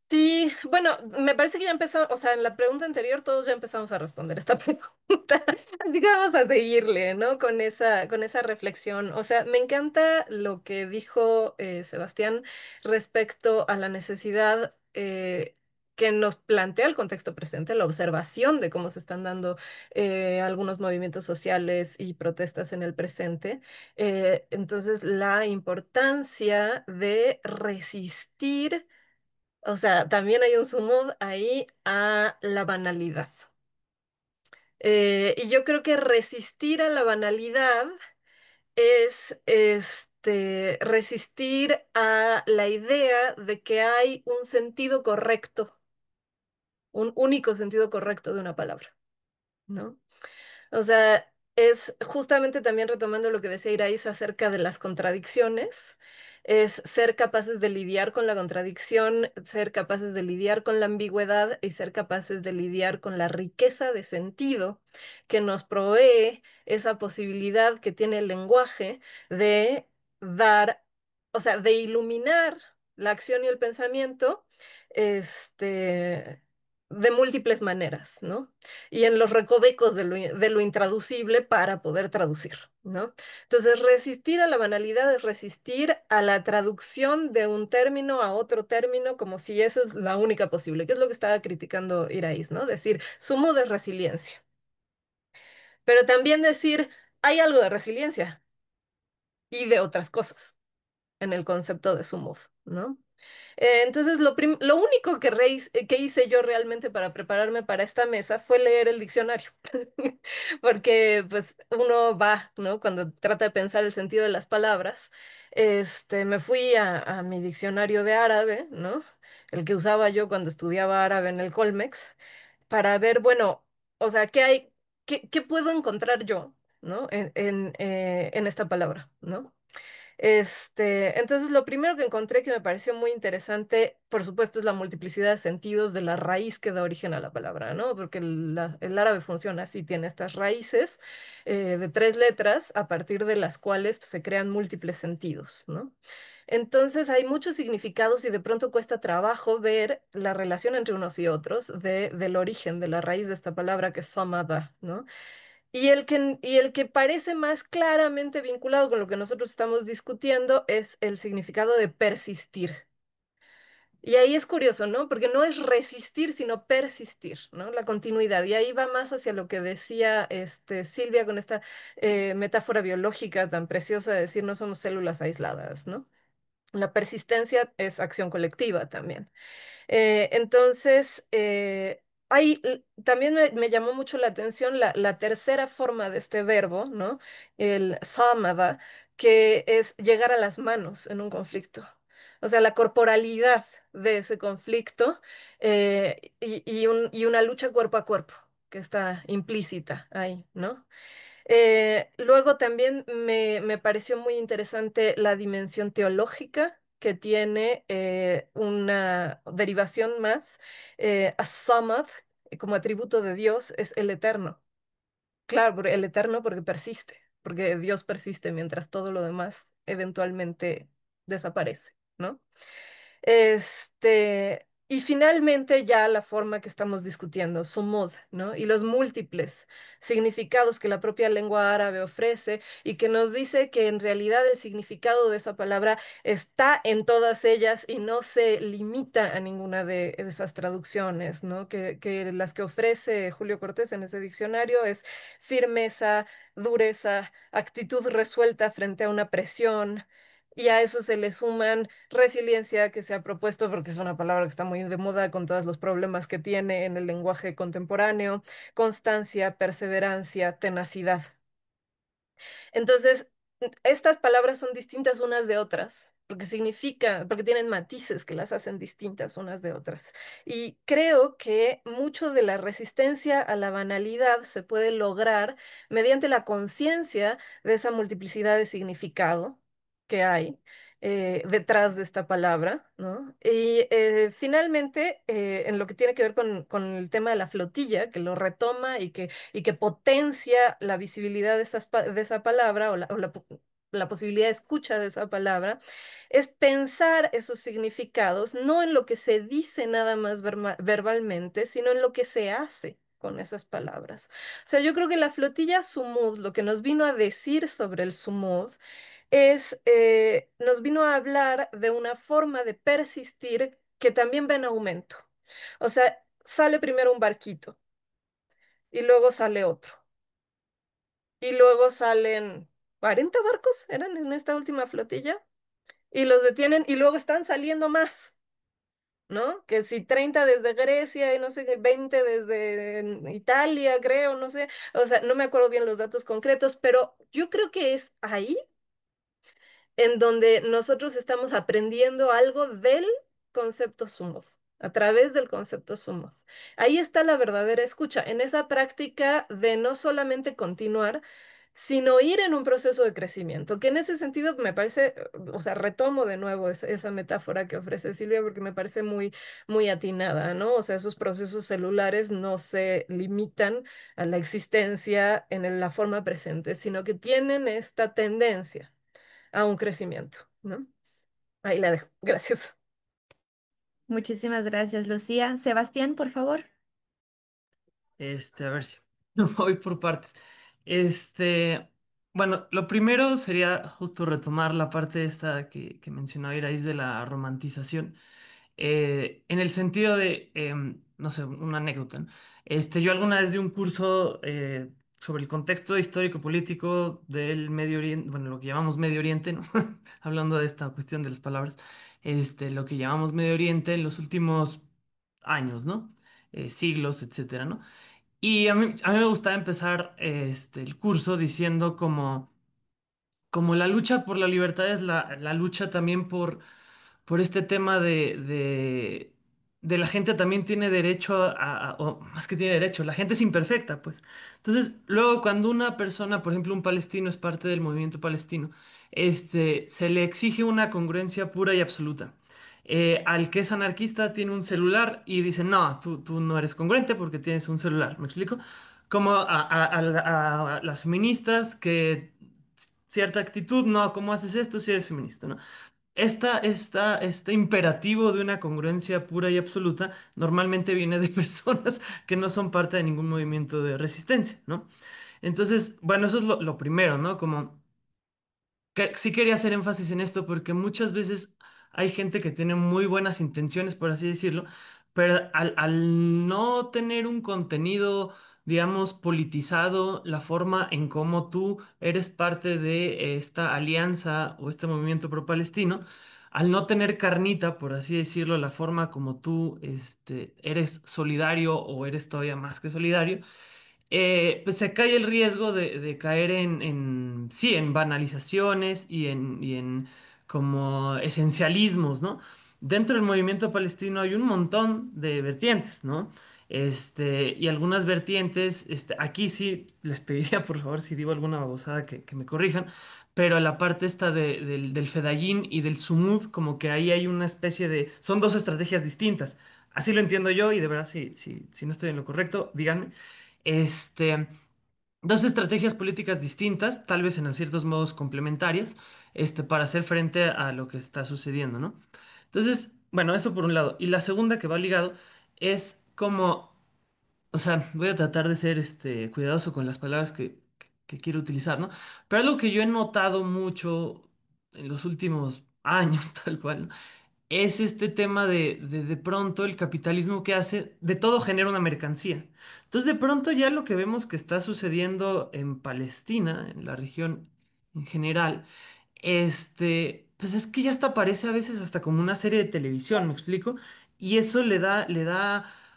S5: Sí, bueno, me parece que ya empezamos, o sea, en la pregunta anterior todos ya empezamos a responder esta pregunta, así que vamos a seguirle, ¿no? Con esa reflexión. O sea, me encanta lo que dijo Sebastián respecto a la necesidad que nos plantea el contexto presente, la observación de cómo se están dando algunos movimientos sociales y protestas en el presente. Entonces, la importancia de resistir, o sea, también hay un sumud ahí a la banalidad. Y yo creo que resistir a la banalidad es resistir a la idea de que hay un sentido correcto, un único sentido correcto de una palabra, ¿no? O sea, es justamente también retomando lo que decía Irais acerca de las contradicciones, es ser capaces de lidiar con la contradicción, ser capaces de lidiar con la ambigüedad y ser capaces de lidiar con la riqueza de sentido que nos provee esa posibilidad que tiene el lenguaje de dar, o sea, de iluminar la acción y el pensamiento, este, de múltiples maneras, ¿no? Y en los recovecos de lo intraducible para poder traducir, ¿no? Entonces, resistir a la banalidad es resistir a la traducción de un término a otro término como si esa es la única posible, que es lo que estaba criticando Iraís, ¿no? Decir, sumo de resiliencia, pero también decir, hay algo de resiliencia y de otras cosas en el concepto de sumud, ¿no? Entonces, lo único que hice yo realmente para prepararme para esta mesa fue leer el diccionario, porque pues uno va, ¿no? Cuando trata de pensar el sentido de las palabras, me fui a mi diccionario de árabe, ¿no? El que usaba yo cuando estudiaba árabe en el Colmex, para ver, bueno, o sea, ¿qué hay, qué puedo encontrar yo, ¿no? En esta palabra, ¿no? Entonces, lo primero que encontré que me pareció muy interesante, por supuesto, es la multiplicidad de sentidos de la raíz que da origen a la palabra, ¿no? Porque el árabe funciona así, tiene estas raíces de tres letras a partir de las cuales pues, se crean múltiples sentidos, ¿no? Entonces, hay muchos significados y de pronto cuesta trabajo ver la relación entre unos y otros del origen, de la raíz de esta palabra que es samada, ¿no? Y el que parece más claramente vinculado con lo que nosotros estamos discutiendo es el significado de persistir. Y ahí es curioso, ¿no? Porque no es resistir, sino persistir, ¿no? La continuidad. Y ahí va más hacia lo que decía Silvia con esta metáfora biológica tan preciosa de decir no somos células aisladas, ¿no? La persistencia es acción colectiva también. Entonces, también me llamó mucho la atención la tercera forma de este verbo, ¿no? El samada, que es llegar a las manos en un conflicto. O sea, la corporalidad de ese conflicto y una lucha cuerpo a cuerpo que está implícita ahí, ¿no? Luego también me pareció muy interesante la dimensión teológica que tiene una derivación más. As-Samad, como atributo de Dios, es el eterno. Claro, el eterno porque persiste, porque Dios persiste mientras todo lo demás eventualmente desaparece, ¿no? Y finalmente ya la forma que estamos discutiendo, su mod, ¿no? Y los múltiples significados que la propia lengua árabe ofrece y que nos dice que en realidad el significado de esa palabra está en todas ellas y no se limita a ninguna de esas traducciones, ¿no? Que las que ofrece Julio Cortés en ese diccionario es firmeza, dureza, actitud resuelta frente a una presión. Y a eso se le suman resiliencia, que se ha propuesto, porque es una palabra que está muy de moda con todos los problemas que tiene en el lenguaje contemporáneo, constancia, perseverancia, tenacidad. Entonces, estas palabras son distintas unas de otras, porque tienen matices que las hacen distintas unas de otras. Y creo que mucho de la resistencia a la banalidad se puede lograr mediante la conciencia de esa multiplicidad de significado que hay. Detrás de esta palabra, ¿no? Y finalmente, en lo que tiene que ver con el tema de la flotilla, que lo retoma y que potencia la visibilidad de, de esa palabra la posibilidad de escucha de esa palabra, es pensar esos significados no en lo que se dice nada más verbalmente, sino en lo que se hace con esas palabras. O sea, yo creo que la flotilla Sumud, lo que nos vino a decir sobre el Sumud, nos vino a hablar de una forma de persistir que también va en aumento. O sea, sale primero un barquito y luego sale otro. Y luego salen 40 barcos, eran en esta última flotilla, y los detienen y luego están saliendo más, ¿no? Que si 30 desde Grecia y no sé qué, 20 desde Italia, creo, no sé, o sea, no me acuerdo bien los datos concretos, pero yo creo que es ahí en donde nosotros estamos aprendiendo algo del concepto Sumov, a través del concepto Sumov. Ahí está la verdadera escucha, en esa práctica de no solamente continuar, sino ir en un proceso de crecimiento, que en ese sentido me parece, o sea, retomo de nuevo esa metáfora que ofrece Silvia porque me parece muy, muy atinada, ¿no? O sea, esos procesos celulares no se limitan a la existencia en la forma presente, sino que tienen esta tendencia a un crecimiento, ¿no? Ahí la dejo. Gracias.
S2: Muchísimas gracias, Lucía. Sebastián, por favor.
S3: A ver si voy por partes. Este, bueno, lo primero sería justo retomar la parte esta que mencionaba Irais de la romantización. En el sentido de, no sé, una anécdota, ¿no? Yo alguna vez di un curso sobre el contexto histórico-político del Medio Oriente, bueno, lo que llamamos Medio Oriente, ¿no? Hablando de esta cuestión de las palabras, lo que llamamos Medio Oriente en los últimos años, ¿no? Siglos, etcétera, ¿no? Y a mí me gustaba empezar el curso diciendo como la lucha por la libertad es la lucha también por este tema de la gente también tiene derecho o más que tiene derecho, la gente es imperfecta, pues. Entonces, luego cuando una persona, por ejemplo, un palestino es parte del movimiento palestino, se le exige una congruencia pura y absoluta. Al que es anarquista tiene un celular y dice, no, tú no eres congruente porque tienes un celular, ¿me explico? Como a las feministas que cierta actitud, no, ¿cómo haces esto si eres feminista, ¿no? Este imperativo de una congruencia pura y absoluta normalmente viene de personas que no son parte de ningún movimiento de resistencia, ¿no? Entonces, bueno, eso es lo primero, ¿no? Como que sí quería hacer énfasis en esto porque muchas veces hay gente que tiene muy buenas intenciones, por así decirlo, pero al no tener un contenido, digamos, politizado, la forma en cómo tú eres parte de esta alianza o este movimiento pro-palestino, al no tener carnita, por así decirlo, la forma como tú eres solidario o eres todavía más que solidario, pues se cae el riesgo de caer sí, en banalizaciones y en como esencialismos, ¿no? Dentro del movimiento palestino hay un montón de vertientes, ¿no? Y algunas vertientes, aquí sí les pediría por favor si digo alguna babosada que me corrijan, pero la parte esta del Fedayín y del Sumud, como que ahí hay una especie son dos estrategias distintas. Así lo entiendo yo y de verdad si no estoy en lo correcto, díganme. Este, Dos estrategias políticas distintas, tal vez en ciertos modos complementarias, para hacer frente a lo que está sucediendo, ¿no? Entonces, bueno, eso por un lado. Y la segunda que va ligado es como, o sea, voy a tratar de ser cuidadoso con las palabras que quiero utilizar, ¿no? Pero algo que yo he notado mucho en los últimos años, tal cual, ¿no? Es este tema de pronto el capitalismo que hace, de todo genera una mercancía. Entonces de pronto ya lo que vemos que está sucediendo en Palestina, en la región en general, pues es que ya hasta parece a veces hasta como una serie de televisión, ¿me explico? Y eso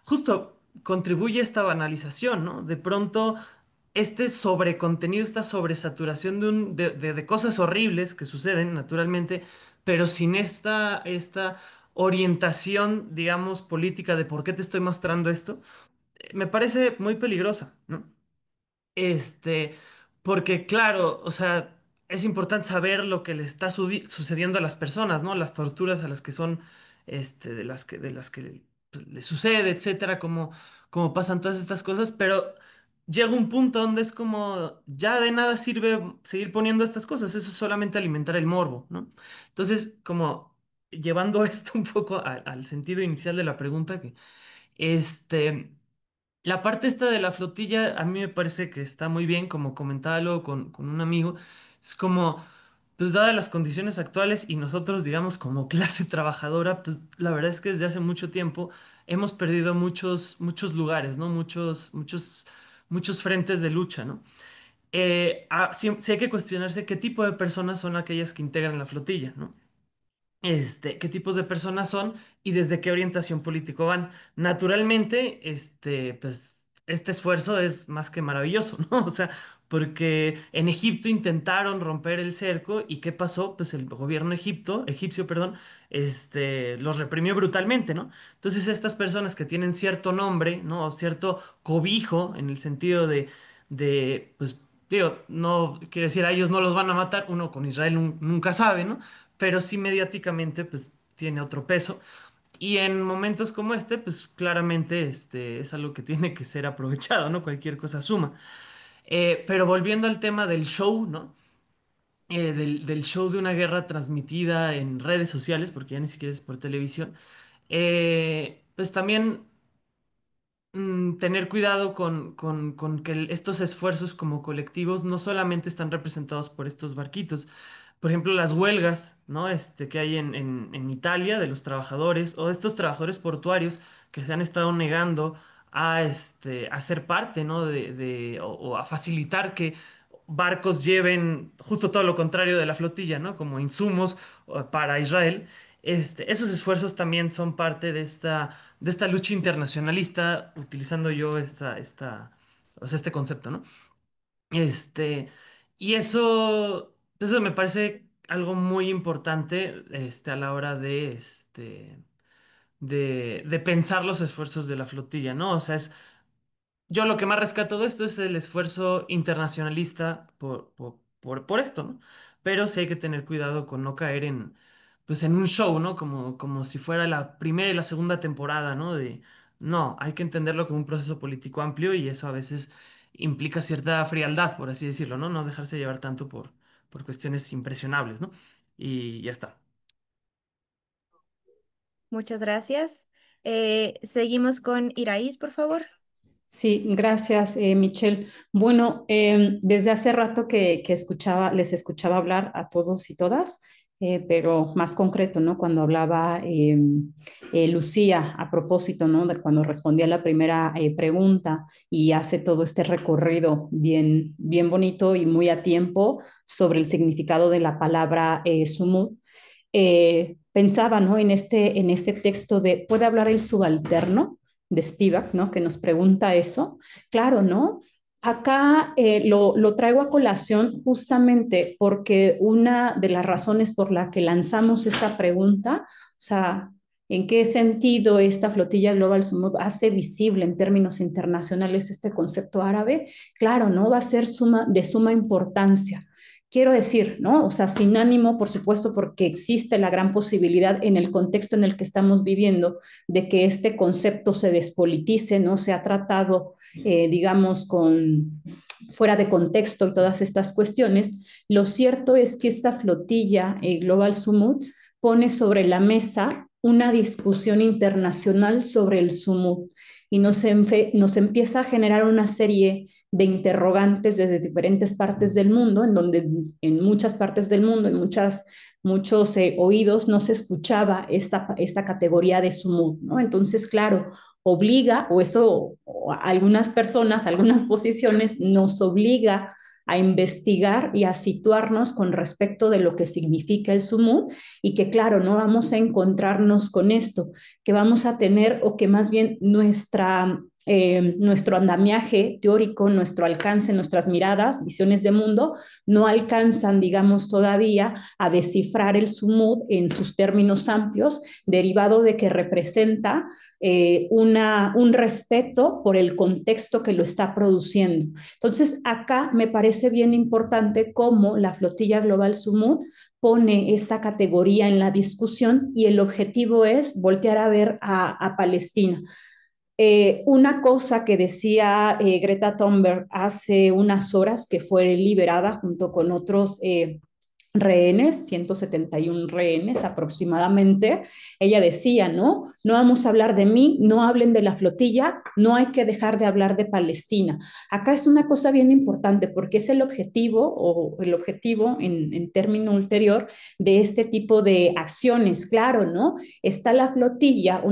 S3: justo contribuye a esta banalización, ¿no? De pronto este sobrecontenido, esta sobresaturación de cosas horribles que suceden naturalmente, pero sin esta orientación, digamos, política de por qué te estoy mostrando esto, me parece muy peligrosa, ¿no? Este, Porque claro, o sea, es importante saber lo que le está sucediendo a las personas, ¿no? Las torturas a las que son, de las que pues, le sucede, etcétera, como pasan todas estas cosas, pero llega un punto donde es como, ya de nada sirve seguir poniendo estas cosas, eso es solamente alimentar el morbo, ¿no? Entonces, como llevando esto un poco al sentido inicial de la pregunta, este... La parte esta de la flotilla a mí me parece que está muy bien, como comentaba luego con un amigo, es como, pues dadas las condiciones actuales y nosotros, digamos, como clase trabajadora, pues la verdad es que desde hace mucho tiempo hemos perdido muchos lugares, ¿no? Muchos frentes de lucha, ¿no? Sí hay que cuestionarse qué tipo de personas son aquellas que integran la flotilla, ¿no? qué tipos de personas son y desde qué orientación político van. Naturalmente, pues, este esfuerzo es más que maravilloso, ¿no? O sea, porque en Egipto intentaron romper el cerco y ¿qué pasó? Pues el gobierno egipcio, perdón, los reprimió brutalmente, ¿no? Entonces estas personas que tienen cierto nombre, ¿no? O cierto cobijo en el sentido pues, digo, no quiere decir a ellos no los van a matar, uno con Israel nunca sabe, ¿no? Pero sí mediáticamente pues tiene otro peso. Y en momentos como este, pues claramente es algo que tiene que ser aprovechado, ¿no? Cualquier cosa suma. Pero volviendo al tema del show, ¿no? Del show de una guerra transmitida en redes sociales, porque ya ni siquiera es por televisión, pues también tener cuidado con que estos esfuerzos como colectivos no solamente están representados por estos barquitos. Por ejemplo, las huelgas, ¿no? Que hay en Italia de los trabajadores o de estos trabajadores portuarios que se han estado negando a ser parte, ¿no? O a facilitar que barcos lleven justo todo lo contrario de la flotilla, ¿no? Como insumos para Israel. Esos esfuerzos también son parte de esta lucha internacionalista, utilizando yo o sea, este concepto, ¿no? Este, y eso me parece algo muy importante, a la hora de pensar los esfuerzos de la flotilla, ¿no? O sea, yo lo que más rescato de esto es el esfuerzo internacionalista por esto, ¿no? Pero sí hay que tener cuidado con no caer pues en un show, ¿no? Como si fuera la primera y la segunda temporada, ¿no? No, hay que entenderlo como un proceso político amplio y eso a veces implica cierta frialdad, por así decirlo, ¿no? No dejarse llevar tanto por cuestiones impresionables, ¿no? Y ya está.
S2: Muchas gracias. Seguimos con Iraís, por favor.
S1: Sí, gracias, Michelle. Bueno, desde hace rato que les escuchaba hablar a todos y todas, pero más concreto, ¿no? Cuando hablaba Lucía a propósito, ¿no? De cuando respondía la primera pregunta y hace todo este recorrido bien, bien bonito y muy a tiempo sobre el significado de la palabra sumud. Pensaba, ¿no? En este texto de, ¿puede hablar el subalterno? De Spivak, ¿no? Que nos pregunta eso. Claro, ¿no? Acá lo traigo a colación justamente porque una de las razones por la que lanzamos esta pregunta, o sea, ¿en qué sentido esta flotilla Global Sumud hace visible en términos internacionales este concepto árabe? Claro, ¿no? Va a ser de suma importancia. Quiero decir, ¿no? O sea, sin ánimo, por supuesto, porque existe la gran posibilidad en el contexto en el que estamos viviendo de que este concepto se despolitice, ¿no? Se ha tratado, digamos, fuera de contexto y todas estas cuestiones. Lo cierto es que esta flotilla Global Sumud pone sobre la mesa una discusión internacional sobre el sumud y nos empieza a generar una serie de interrogantes desde diferentes partes del mundo, en donde en muchas partes del mundo, muchos oídos no se escuchaba esta categoría de sumud, ¿no? Entonces, claro, obliga, o algunas personas, algunas posiciones nos obliga a investigar y a situarnos con respecto de lo que significa el sumud y que claro, no vamos a encontrarnos con esto, que vamos a tener o que más bien nuestro andamiaje teórico, nuestro alcance, nuestras miradas, visiones de mundo, no alcanzan, digamos, todavía a descifrar el sumud en sus términos amplios, derivado de que representa un respeto por el contexto que lo está produciendo. Entonces, acá me parece bien importante cómo la flotilla global Sumud pone esta categoría en la discusión y el objetivo es voltear a ver a Palestina. Una cosa que decía Greta Thunberg hace unas horas que fue liberada junto con otros rehenes, 171 rehenes aproximadamente, ella decía, ¿no? No vamos a hablar de mí, no hablen de la flotilla, no hay que dejar de hablar de Palestina. Acá es una cosa bien importante porque es el objetivo o el objetivo en término ulterior de este tipo de acciones, claro, ¿no? Está la flotilla,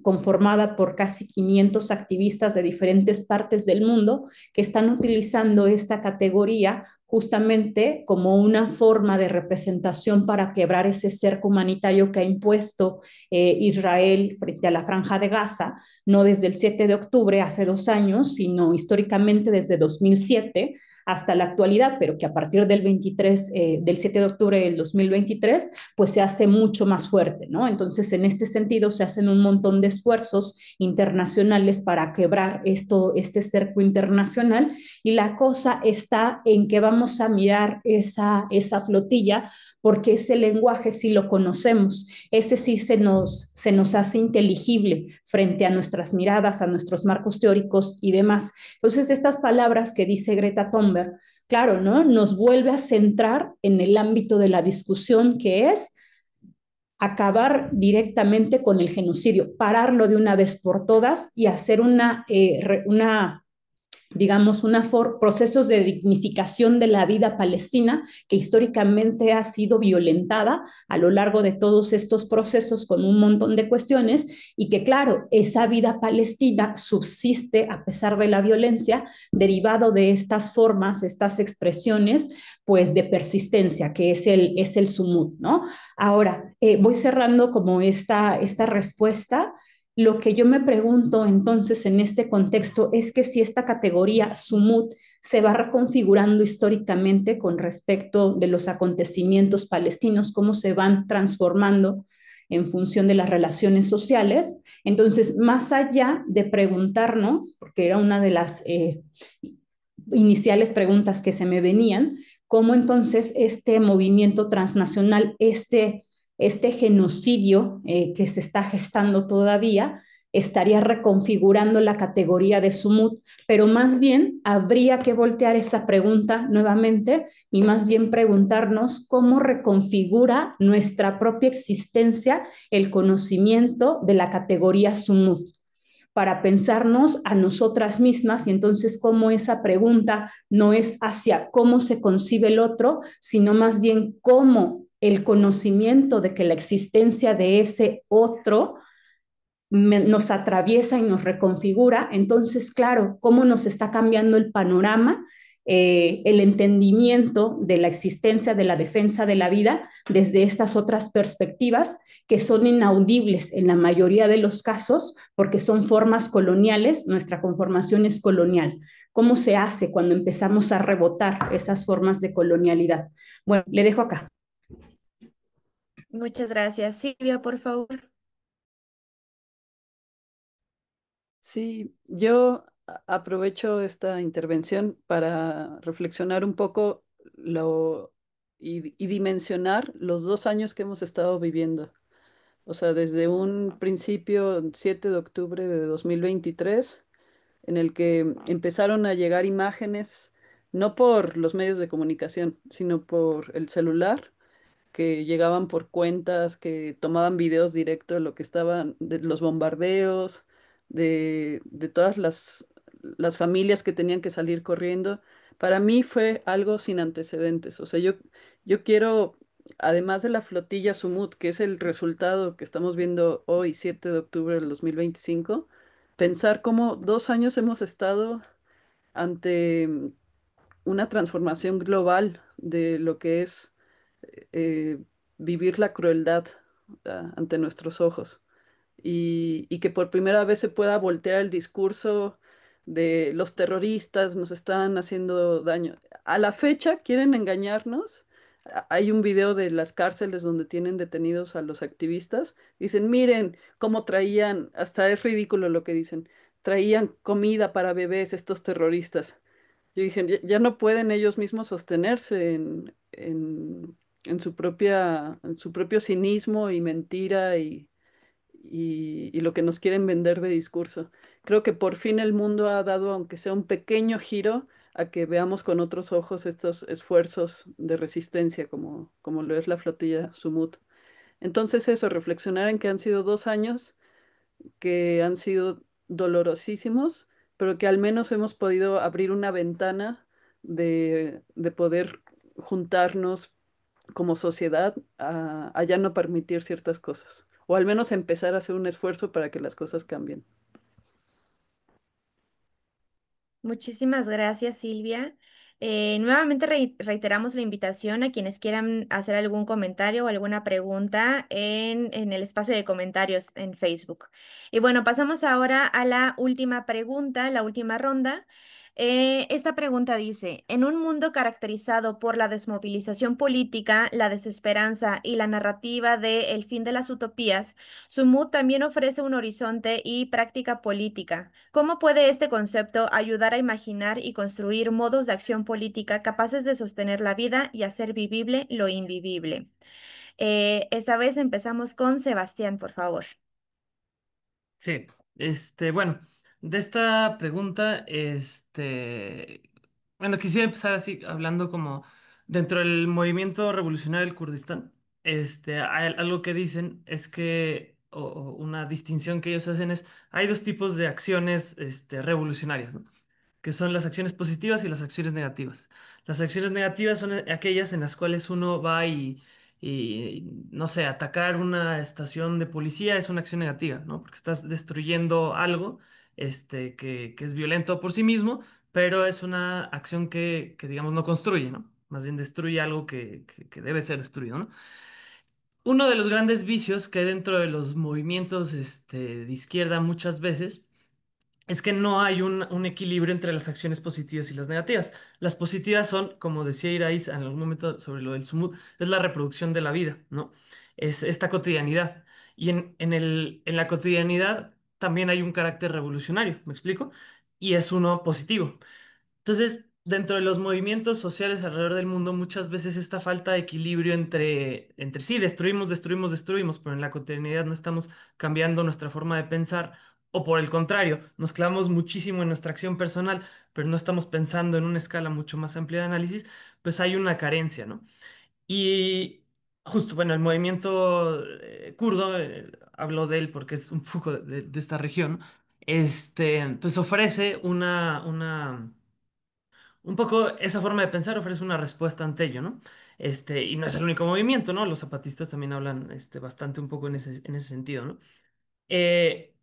S1: conformada por casi 500 activistas de diferentes partes del mundo que están utilizando esta categoría justamente como una forma de representación para quebrar ese cerco humanitario que ha impuesto Israel frente a la Franja de Gaza, no desde el 7 de octubre, hace 2 años, sino históricamente desde 2007 hasta la actualidad, pero que a partir del 7 de octubre del 2023, pues se hace mucho más fuerte, ¿no? Entonces, en este sentido, se hacen un montón de esfuerzos internacionales para quebrar este cerco internacional, y la cosa está en que vamos a mirar esa flotilla, porque ese lenguaje sí lo conocemos, ese sí se nos hace inteligible frente a nuestras miradas, a nuestros marcos teóricos y demás. Entonces, estas palabras que dice Greta Thunberg, claro, ¿no? Nos vuelve a centrar en el ámbito de la discusión, que es acabar directamente con el genocidio, pararlo de una vez por todas y hacer una digamos, procesos de dignificación de la vida palestina que históricamente ha sido violentada a lo largo de todos estos procesos con un montón de cuestiones, y que claro, esa vida palestina subsiste a pesar de la violencia derivado de estas formas, estas expresiones pues de persistencia, que es el sumut, ¿no? Ahora, voy cerrando como esta respuesta. Lo que yo me pregunto entonces en este contexto es que si esta categoría sumut se va reconfigurando históricamente con respecto de los acontecimientos palestinos, cómo se van transformando en función de las relaciones sociales. Entonces, más allá de preguntarnos, porque era una de las iniciales preguntas que se me venían, cómo entonces este movimiento transnacional, este genocidio que se está gestando todavía, estaría reconfigurando la categoría de sumut, pero más bien habría que voltear esa pregunta nuevamente y más bien preguntarnos cómo reconfigura nuestra propia existencia el conocimiento de la categoría sumut, para pensarnos a nosotras mismas, y entonces cómo esa pregunta no es hacia cómo se concibe el otro, sino más bien cómo el conocimiento de que la existencia de ese otro nos atraviesa y nos reconfigura. Entonces, claro, cómo nos está cambiando el panorama, el entendimiento de la existencia, de la defensa de la vida desde estas otras perspectivas que son inaudibles en la mayoría de los casos porque son formas coloniales, nuestra conformación es colonial. ¿Cómo se hace cuando empezamos a rebotar esas formas de colonialidad? Bueno, le dejo acá.
S2: Muchas gracias. Silvia, por favor.
S4: Sí, yo aprovecho esta intervención para reflexionar un poco y dimensionar los 2 años que hemos estado viviendo. O sea, desde un principio, 7 de octubre de 2023, en el que empezaron a llegar imágenes, no por los medios de comunicación, sino por el celular, que llegaban por cuentas, que tomaban videos directo de lo que estaban, de los bombardeos, de todas las familias que tenían que salir corriendo. Para mí fue algo sin antecedentes. O sea, yo quiero, además de la flotilla Sumut, que es el resultado que estamos viendo hoy, 7 de octubre del 2025, pensar cómo 2 años hemos estado ante una transformación global de lo que es eh, vivir la crueldad ante nuestros ojos y que por primera vez se pueda voltear el discurso de los terroristas nos están haciendo daño. A la fecha quieren engañarnos. Hay un video de las cárceles donde tienen detenidos a los activistas. Dicen, miren cómo traían, hasta es ridículo lo que dicen, traían comida para bebés estos terroristas. Yo dije, ya no pueden ellos mismos sostenerse en su propio cinismo y mentira y lo que nos quieren vender de discurso. Creo que por fin el mundo ha dado, aunque sea un pequeño giro, a que veamos con otros ojos estos esfuerzos de resistencia, como lo es la flotilla Sumut. Entonces eso, reflexionar en que han sido 2 años que han sido dolorosísimos, pero que al menos hemos podido abrir una ventana de poder juntarnos como sociedad a ya no permitir ciertas cosas. o al menos empezar a hacer un esfuerzo para que las cosas cambien.
S2: Muchísimas gracias, Silvia. Nuevamente reiteramos la invitación a quienes quieran hacer algún comentario o alguna pregunta en el espacio de comentarios en Facebook. Y bueno, pasamos ahora a la última pregunta, la última ronda. Esta pregunta dice, en un mundo caracterizado por la desmovilización política, la desesperanza y la narrativa de el fin de las utopías, Sumud también ofrece un horizonte y práctica política. ¿Cómo puede este concepto ayudar a imaginar y construir modos de acción política capaces de sostener la vida y hacer vivible lo invivible? Esta vez empezamos con Sebastián, por favor.
S3: Sí, bueno, de esta pregunta, bueno, quisiera empezar así, hablando como dentro del movimiento revolucionario del Kurdistán, hay algo que dicen es que, o una distinción que ellos hacen es, hay dos tipos de acciones, revolucionarias, ¿no? Que son las acciones positivas y las acciones negativas. Las acciones negativas son aquellas en las cuales uno va no sé, atacar una estación de policía es una acción negativa, ¿no? Porque estás destruyendo algo, que es violento por sí mismo, pero es una acción digamos, no construye, ¿no? Más bien destruye algo que debe ser destruido, ¿no? Uno de los grandes vicios que hay dentro de los movimientos, de izquierda muchas veces es que no hay un equilibrio entre las acciones positivas y las negativas. Las positivas son, como decía Irais en algún momento sobre lo del sumud, es la reproducción de la vida, ¿no? Es esta cotidianidad. Y en la cotidianidad también hay un carácter revolucionario, ¿me explico? Y es uno positivo. Entonces, dentro de los movimientos sociales alrededor del mundo, muchas veces esta falta de equilibrio entre sí, destruimos, destruimos, destruimos, pero en la cotidianidad no estamos cambiando nuestra forma de pensar, o por el contrario, nos clavamos muchísimo en nuestra acción personal, pero no estamos pensando en una escala mucho más amplia de análisis, pues hay una carencia, ¿no? Y justo, bueno, el movimiento kurdo, hablo de él porque es un poco de esta región, pues ofrece un poco esa forma de pensar ofrece una respuesta ante ello, ¿no? Y no es el único movimiento, ¿no? Los zapatistas también hablan bastante un poco en ese sentido, ¿no?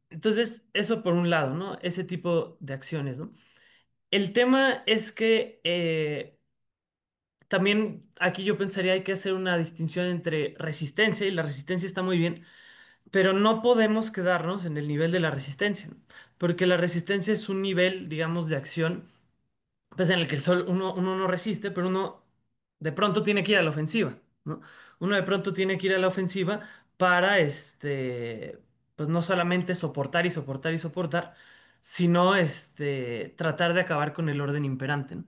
S3: Entonces, eso por un lado, ¿no? Ese tipo de acciones, ¿no? El tema es que también aquí yo pensaría hay que hacer una distinción entre resistencia, y la resistencia está muy bien, pero no podemos quedarnos en el nivel de la resistencia, ¿no? Porque la resistencia es un nivel, digamos, de acción pues en el que uno no resiste, pero uno de pronto tiene que ir a la ofensiva, ¿no? Uno de pronto tiene que ir a la ofensiva para, pues no solamente soportar y soportar y soportar, sino, tratar de acabar con el orden imperante, ¿no?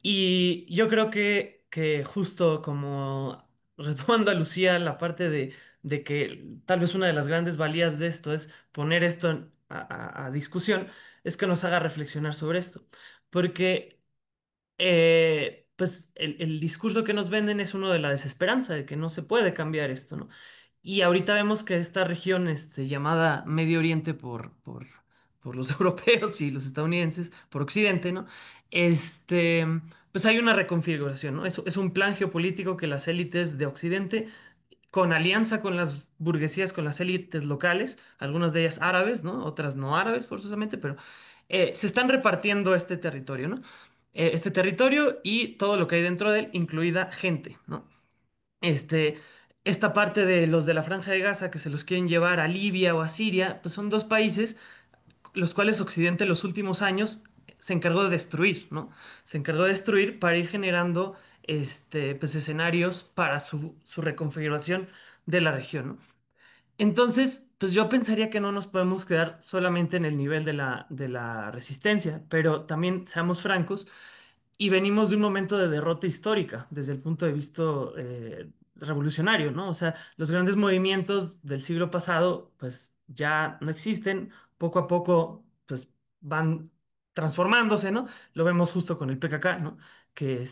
S3: Y yo creo que justo como retomando a Lucía la parte de que tal vez una de las grandes valías de esto es poner esto a discusión, es que nos haga reflexionar sobre esto. Porque pues el discurso que nos venden es uno de la desesperanza, de que no se puede cambiar esto, ¿no? Y ahorita vemos que esta región, llamada Medio Oriente por los europeos y los estadounidenses, por Occidente, ¿no? Este, pues hay una reconfiguración, ¿no? Es un plan geopolítico que las élites de Occidente con alianza con las burguesías, con las élites locales, algunas de ellas árabes, ¿no? Otras no árabes forzosamente, pero se están repartiendo este territorio, ¿no? Este territorio y todo lo que hay dentro de él, incluida gente, ¿no? Este, esta parte de los de la Franja de Gaza que se los quieren llevar a Libia o a Siria, pues son dos países los cuales Occidente en los últimos años se encargó de destruir, ¿no? Se encargó de destruir para ir generando pues, escenarios para su reconfiguración de la región, ¿no? Entonces, pues yo pensaría que no nos podemos quedar solamente en el nivel de la resistencia, pero también seamos francos y venimos de un momento de derrota histórica desde el punto de vista revolucionario, ¿no? O sea, los grandes movimientos del siglo pasado, pues ya no existen, poco a poco, pues van transformándose, ¿no? Lo vemos justo con el PKK, ¿no? Que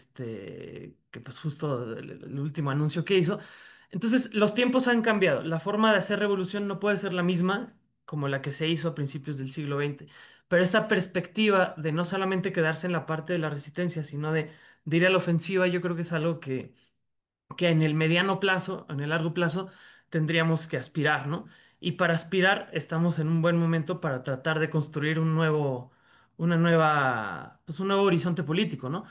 S3: pues justo el último anuncio que hizo. Entonces, los tiempos han cambiado. La forma de hacer revolución no puede ser la misma como la que se hizo a principios del siglo XX. Pero esta perspectiva de no solamente quedarse en la parte de la resistencia, sino de ir a la ofensiva, yo creo que es algo que en el mediano plazo, en el largo plazo, tendríamos que aspirar, ¿no? Y para aspirar estamos en un buen momento para tratar de construir un nuevo horizonte político, ¿no?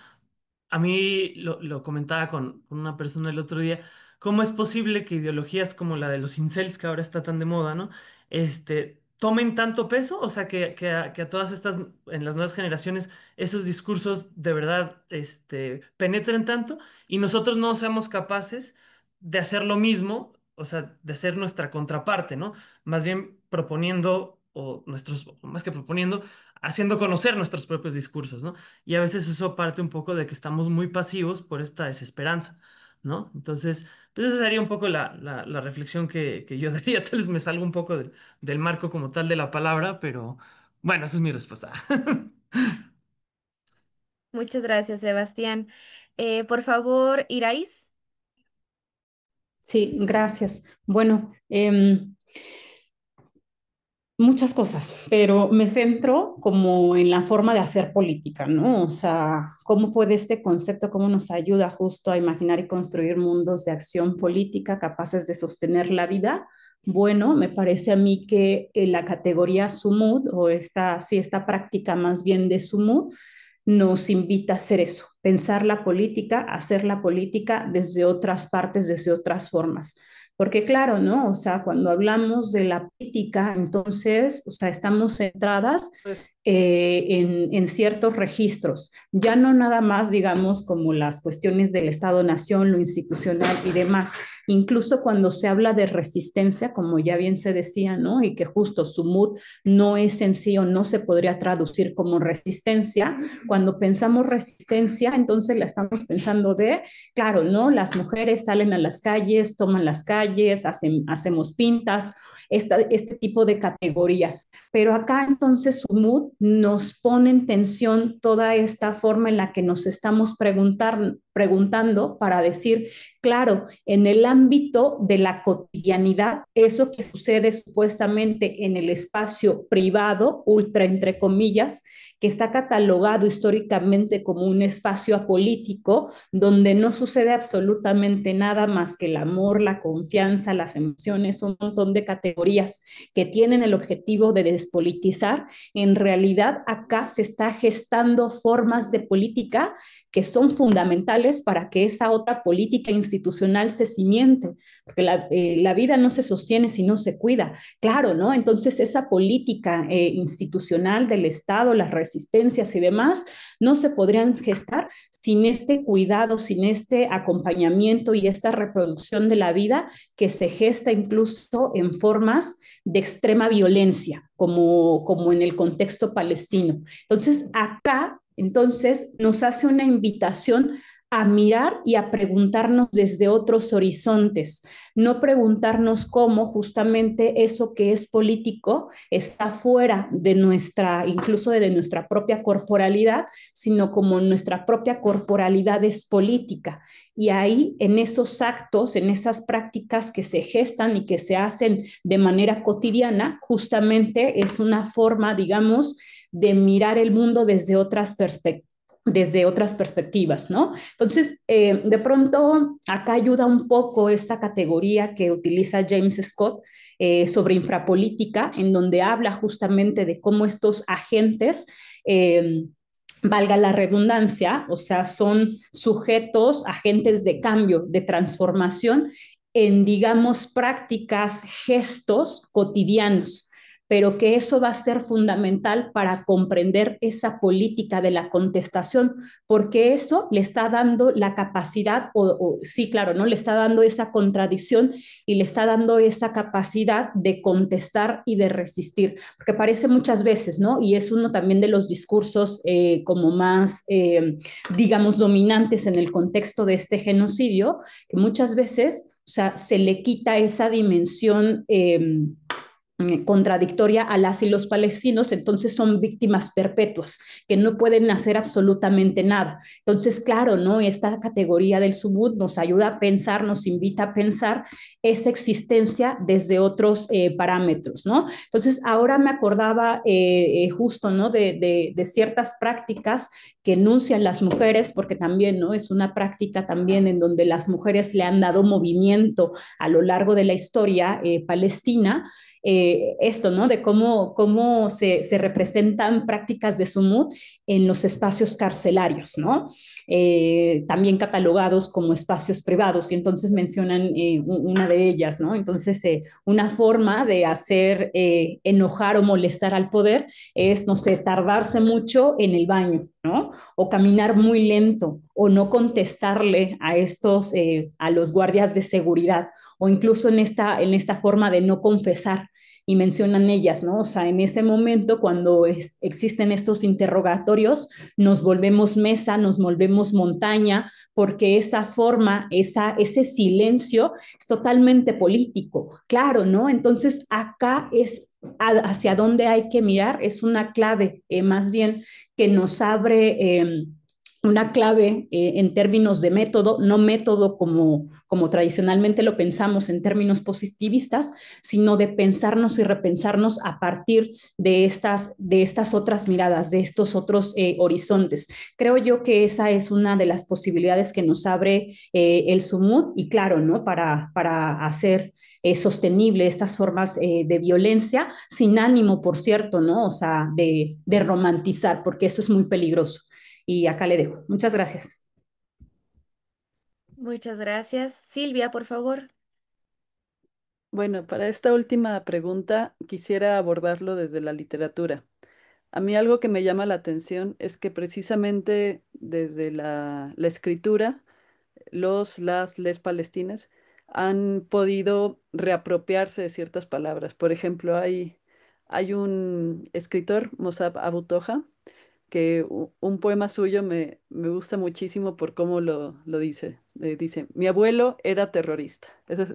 S3: A mí lo comentaba con una persona el otro día, ¿cómo es posible que ideologías como la de los incels, que ahora está tan de moda, ¿no? Tomen tanto peso, o sea, que a todas estas, en las nuevas generaciones, esos discursos de verdad, penetren tanto y nosotros no seamos capaces de hacer lo mismo, o sea, de ser nuestra contraparte, ¿no? Más bien proponiendo, más que proponiendo, haciendo conocer nuestros propios discursos, ¿no? Y a veces eso parte un poco de que estamos muy pasivos por esta desesperanza, ¿no? Entonces, pues esa sería un poco la reflexión que yo daría. Tal vez me salga un poco del marco como tal de la palabra, pero bueno, esa es mi respuesta.
S2: Muchas gracias, Sebastián. Por favor, Iraís.
S1: Sí, gracias. Bueno, muchas cosas, pero me centro como en la forma de hacer política, ¿no? O sea, cómo puede este concepto, cómo nos ayuda justo a imaginar y construir mundos de acción política capaces de sostener la vida. Bueno, me parece a mí que la categoría Sumud o sí, esta práctica más bien de Sumud nos invita a hacer eso, pensar la política, hacer la política desde otras partes, desde otras formas. Porque claro, ¿no? O sea, cuando hablamos de la política, entonces, o sea, estamos centradas
S4: Pues,
S1: en ciertos registros, ya no nada más, digamos, como las cuestiones del Estado-Nación, lo institucional y demás. Incluso cuando se habla de resistencia, como ya bien se decía, ¿no? Y que justo su mood no es en sí o no se podría traducir como resistencia. Cuando pensamos resistencia, entonces la estamos pensando claro, ¿no? Las mujeres salen a las calles, toman las calles, hacemos pintas, este tipo de categorías. Pero acá entonces Sumud nos pone en tensión toda esta forma en la que nos estamos preguntando para decir, claro, en el ámbito de la cotidianidad, eso que sucede supuestamente en el espacio privado, ultra entre comillas, que está catalogado históricamente como un espacio apolítico, donde no sucede absolutamente nada más que el amor, la confianza, las emociones, un montón de categorías que tienen el objetivo de despolitizar. En realidad, acá se está gestando formas de política que son fundamentales para que esa otra política institucional se cimiente, porque la vida no se sostiene si no se cuida, claro, ¿no? Entonces esa política institucional del Estado, las resistencias y demás, no se podrían gestar sin este cuidado, sin este acompañamiento y esta reproducción de la vida que se gesta incluso en formas de extrema violencia, como en el contexto palestino. Entonces, acá entonces nos hace una invitación a mirar y a preguntarnos desde otros horizontes, no preguntarnos cómo justamente eso que es político está fuera de incluso de nuestra propia corporalidad, sino como nuestra propia corporalidad es política. Y ahí, en esos actos, en esas prácticas que se gestan y que se hacen de manera cotidiana, justamente es una forma, digamos, de mirar el mundo desde otras perspectivas, ¿no? Entonces, de pronto, acá ayuda un poco esta categoría que utiliza James Scott sobre infrapolítica, en donde habla justamente de cómo estos agentes, valga la redundancia, o sea, son sujetos, agentes de cambio, de transformación en, digamos, prácticas, gestos cotidianos, pero que eso va a ser fundamental para comprender esa política de la contestación, porque eso le está dando la capacidad, sí, claro, ¿no? Le está dando esa contradicción y le está dando esa capacidad de contestar y de resistir, porque parece muchas veces, ¿no? Y es uno también de los discursos como más, digamos, dominantes en el contexto de este genocidio, que muchas veces, o sea, se le quita esa dimensión contradictoria a las y los palestinos, entonces son víctimas perpetuas que no pueden hacer absolutamente nada. Entonces, claro, ¿no? Esta categoría del sumud nos ayuda a pensar, nos invita a pensar esa existencia desde otros parámetros, ¿no? Entonces, ahora me acordaba justo, ¿no? De ciertas prácticas que enuncian las mujeres, porque también, ¿no? Es una práctica también en donde las mujeres le han dado movimiento a lo largo de la historia palestina, esto, ¿no? De cómo se representan prácticas de sumut en los espacios carcelarios, ¿no? También catalogados como espacios privados, y entonces mencionan una de ellas, ¿no? Entonces, una forma de hacer enojar o molestar al poder es, no sé, tardarse mucho en el baño, ¿no? O caminar muy lento, o no contestarle a a los guardias de seguridad, o incluso en esta forma de no confesar, y mencionan ellas, ¿no? O sea, en ese momento cuando existen estos interrogatorios, nos volvemos mesa, nos volvemos montaña, porque esa forma, ese silencio es totalmente político, claro, ¿no? Entonces acá es hacia dónde hay que mirar, es una clave más bien que nos abre una clave en términos de método, no método como tradicionalmente lo pensamos en términos positivistas, sino de pensarnos y repensarnos a partir de estas otras miradas, de estos otros horizontes. Creo yo que esa es una de las posibilidades que nos abre el sumud, y claro, ¿no? Para hacer sostenible estas formas de violencia, sin ánimo, por cierto, ¿no? O sea, de romantizar, porque eso es muy peligroso. Y acá le dejo. Muchas gracias.
S2: Muchas gracias. Silvia, por favor.
S4: Bueno, para esta última pregunta quisiera abordarlo desde la literatura. A mí algo que me llama la atención es que precisamente desde la escritura, les palestines han podido reapropiarse de ciertas palabras. Por ejemplo, hay un escritor, Mossab Abu Toja, que un poema suyo me gusta muchísimo por cómo lo dice. Dice, mi abuelo era terrorista. Ese es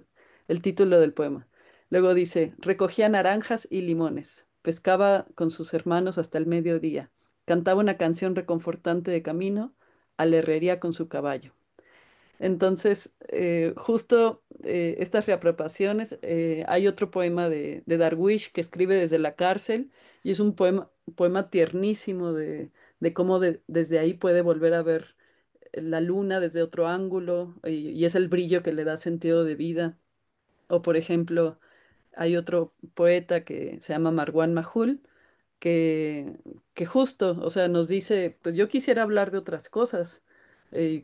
S4: el título del poema. Luego dice, recogía naranjas y limones, pescaba con sus hermanos hasta el mediodía, cantaba una canción reconfortante de camino a la herrería con su caballo. Entonces, justo estas reapropiaciones, hay otro poema de Darwish que escribe desde la cárcel, y es un poema tiernísimo de cómo desde ahí puede volver a ver la luna desde otro ángulo, y es el brillo que le da sentido de vida. O por ejemplo, hay otro poeta que se llama Marwan Mahul, que, que justo, o sea, nos dice, pues yo quisiera hablar de otras cosas,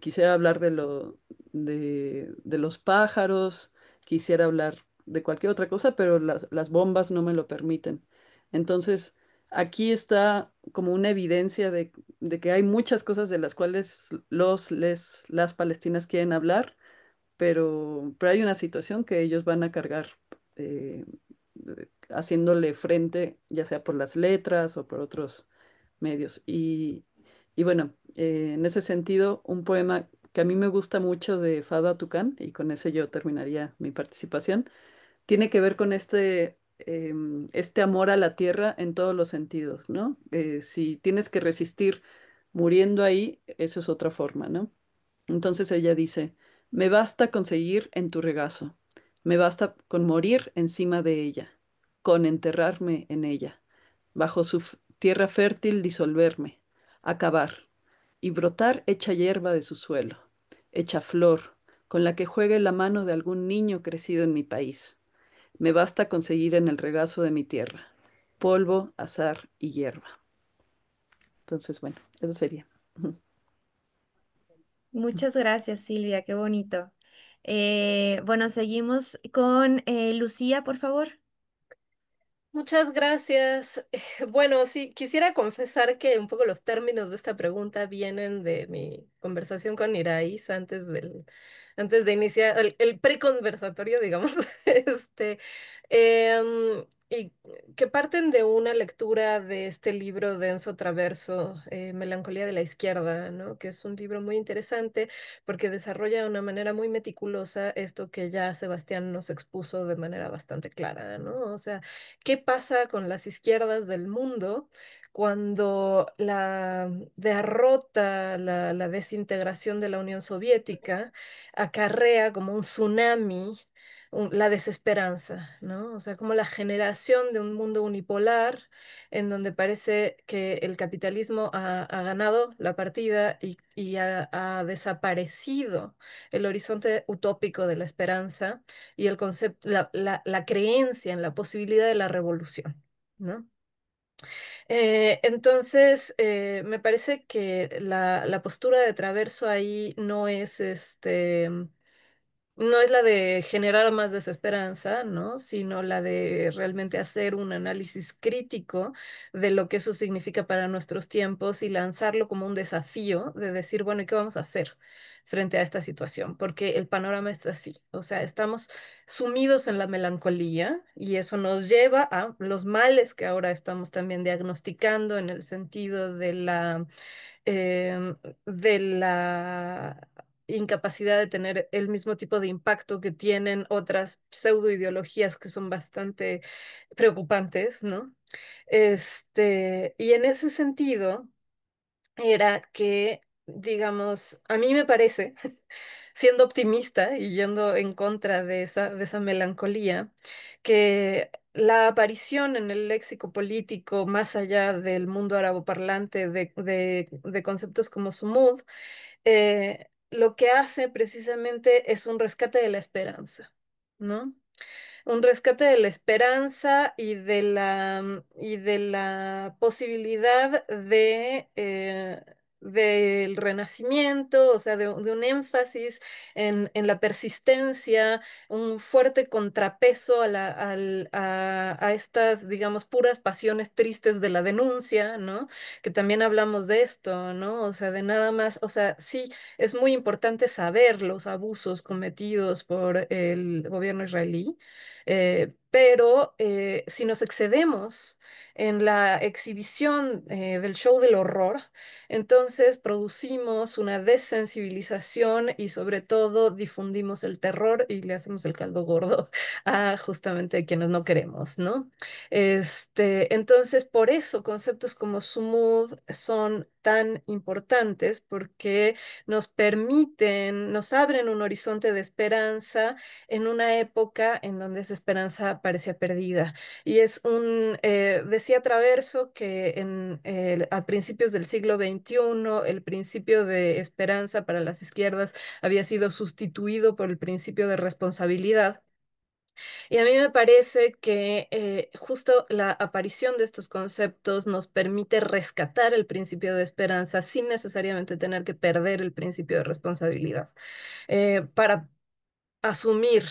S4: quisiera hablar de los pájaros, quisiera hablar de cualquier otra cosa, pero las bombas no me lo permiten. Entonces, aquí está como una evidencia de que hay muchas cosas de las cuales las palestinas quieren hablar, pero hay una situación que ellos van a cargar eh, haciéndole frente, ya sea por las letras o por otros medios. Y bueno, en ese sentido, un poema que a mí me gusta mucho de Fado Tucán, y con ese yo terminaría mi participación, tiene que ver con este amor a la tierra en todos los sentidos, ¿no? Si tienes que resistir muriendo ahí, eso es otra forma, ¿no? Entonces ella dice, me basta conseguir en tu regazo, me basta con morir encima de ella, con enterrarme en ella, bajo su tierra fértil disolverme, acabar, y brotar hecha hierba de su suelo, hecha flor, con la que juegue la mano de algún niño crecido en mi país. Me basta conseguir en el regazo de mi tierra, polvo, azar y hierba. Entonces, bueno, eso sería.
S2: Muchas gracias, Silvia. Qué bonito. Bueno, seguimos con Lucía, por favor.
S5: Muchas gracias. Bueno, sí, quisiera confesar que un poco los términos de esta pregunta vienen de mi conversación con Iraíz antes de iniciar el preconversatorio, digamos. Este, y que parten de una lectura de este libro de Enzo Traverso, Melancolía de la Izquierda, ¿no? Que es un libro muy interesante porque desarrolla de una manera muy meticulosa esto que ya Sebastián nos expuso de manera bastante clara, ¿no? O sea, ¿qué pasa con las izquierdas del mundo cuando la derrota, la desintegración de la Unión Soviética acarrea como un tsunami la desesperanza, ¿no? O sea, como la generación de un mundo unipolar en donde parece que el capitalismo ha ganado la partida y ha desaparecido el horizonte utópico de la esperanza y el concepto, la creencia en la posibilidad de la revolución, ¿no? Entonces, me parece que la postura de Traverso ahí no es no es la de generar más desesperanza, ¿no? Sino la de realmente hacer un análisis crítico de lo que eso significa para nuestros tiempos y lanzarlo como un desafío de decir, bueno, ¿y qué vamos a hacer frente a esta situación? Porque el panorama está así, o sea, estamos sumidos en la melancolía y eso nos lleva a los males que ahora estamos también diagnosticando en el sentido de la incapacidad de tener el mismo tipo de impacto que tienen otras pseudoideologías que son bastante preocupantes, ¿no? Y en ese sentido era que, digamos, a mí me parece, siendo optimista y yendo en contra de esa melancolía, que la aparición en el léxico político, más allá del mundo araboparlante, de conceptos como sumud, lo que hace precisamente es un rescate de la esperanza, ¿no? Un rescate de la esperanza y de la posibilidad del renacimiento, o sea, de un énfasis en la persistencia, un fuerte contrapeso a estas, digamos, puras pasiones tristes de la denuncia, ¿no? Que también hablamos de esto, ¿no? O sea, de nada más, o sea, sí, es muy importante saber los abusos cometidos por el gobierno israelí, pero si nos excedemos en la exhibición del show del horror, entonces producimos una desensibilización y sobre todo difundimos el terror y le hacemos el caldo gordo a justamente quienes no queremos, ¿no? Entonces, por eso conceptos como sumud son tan importantes porque nos permiten, nos abren un horizonte de esperanza en una época en donde esa esperanza parecía perdida. Y decía Traverso que a principios del siglo XXI el principio de esperanza para las izquierdas había sido sustituido por el principio de responsabilidad. Y a mí me parece que justo la aparición de estos conceptos nos permite rescatar el principio de esperanza sin necesariamente tener que perder el principio de responsabilidad. Para asumir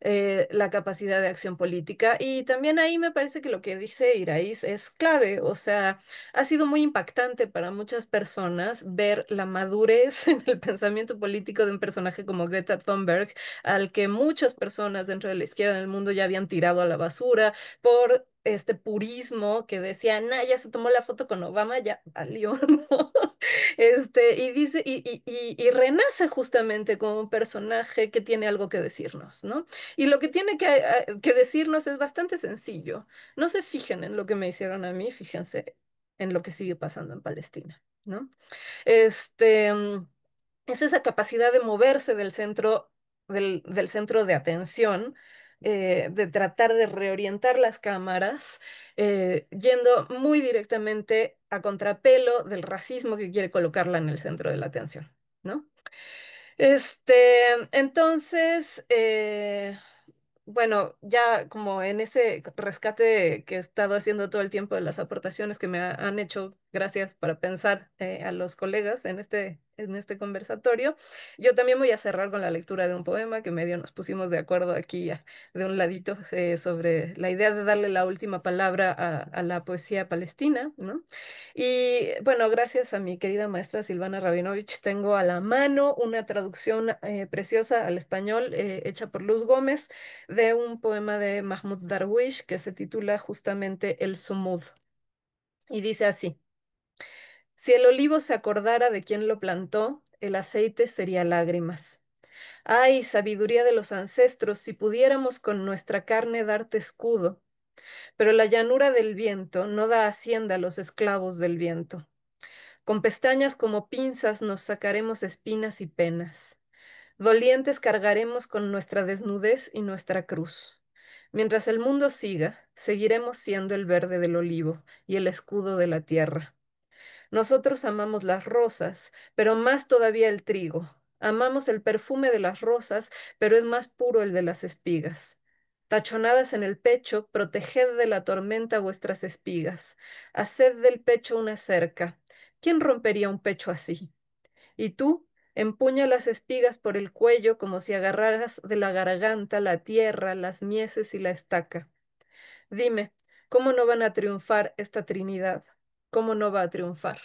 S5: la capacidad de acción política. Y también ahí me parece que lo que dice Iraíz es clave. O sea, ha sido muy impactante para muchas personas ver la madurez en el pensamiento político de un personaje como Greta Thunberg, al que muchas personas dentro de la izquierda del mundo ya habían tirado a la basura por este purismo que decía, nah, ya se tomó la foto con Obama, ya valió, ¿no? Y dice, y renace justamente como un personaje que tiene algo que decirnos, ¿no? Y lo que tiene que decirnos es bastante sencillo. No se fijen en lo que me hicieron a mí, fíjense en lo que sigue pasando en Palestina, ¿no? Este, mm, es esa capacidad de moverse del centro de atención, de tratar de reorientar las cámaras, yendo muy directamente a contrapelo del racismo que quiere colocarla en el centro de la atención, ¿no? Entonces, bueno, ya como en ese rescate que he estado haciendo todo el tiempo de las aportaciones que me han hecho, gracias para pensar a los colegas en este conversatorio. Yo también voy a cerrar con la lectura de un poema que medio nos pusimos de acuerdo aquí de un ladito sobre la idea de darle la última palabra a la poesía palestina, ¿no? Y bueno, gracias a mi querida maestra Silvana Rabinovich, tengo a la mano una traducción preciosa al español hecha por Luz Gómez de un poema de Mahmoud Darwish que se titula justamente El Sumud. Y dice así: si el olivo se acordara de quien lo plantó, el aceite sería lágrimas. Ay, sabiduría de los ancestros, si pudiéramos con nuestra carne darte escudo. Pero la llanura del viento no da hacienda a los esclavos del viento. Con pestañas como pinzas nos sacaremos espinas y penas. Dolientes cargaremos con nuestra desnudez y nuestra cruz. Mientras el mundo siga, seguiremos siendo el verde del olivo y el escudo de la tierra. Nosotros amamos las rosas, pero más todavía el trigo. Amamos el perfume de las rosas, pero es más puro el de las espigas. Tachonadas en el pecho, proteged de la tormenta vuestras espigas. Haced del pecho una cerca. ¿Quién rompería un pecho así? Y tú, empuña las espigas por el cuello como si agarraras de la garganta la tierra, las mieses y la estaca. Dime, ¿cómo no van a triunfar esta Trinidad? ¿Cómo no va a triunfar?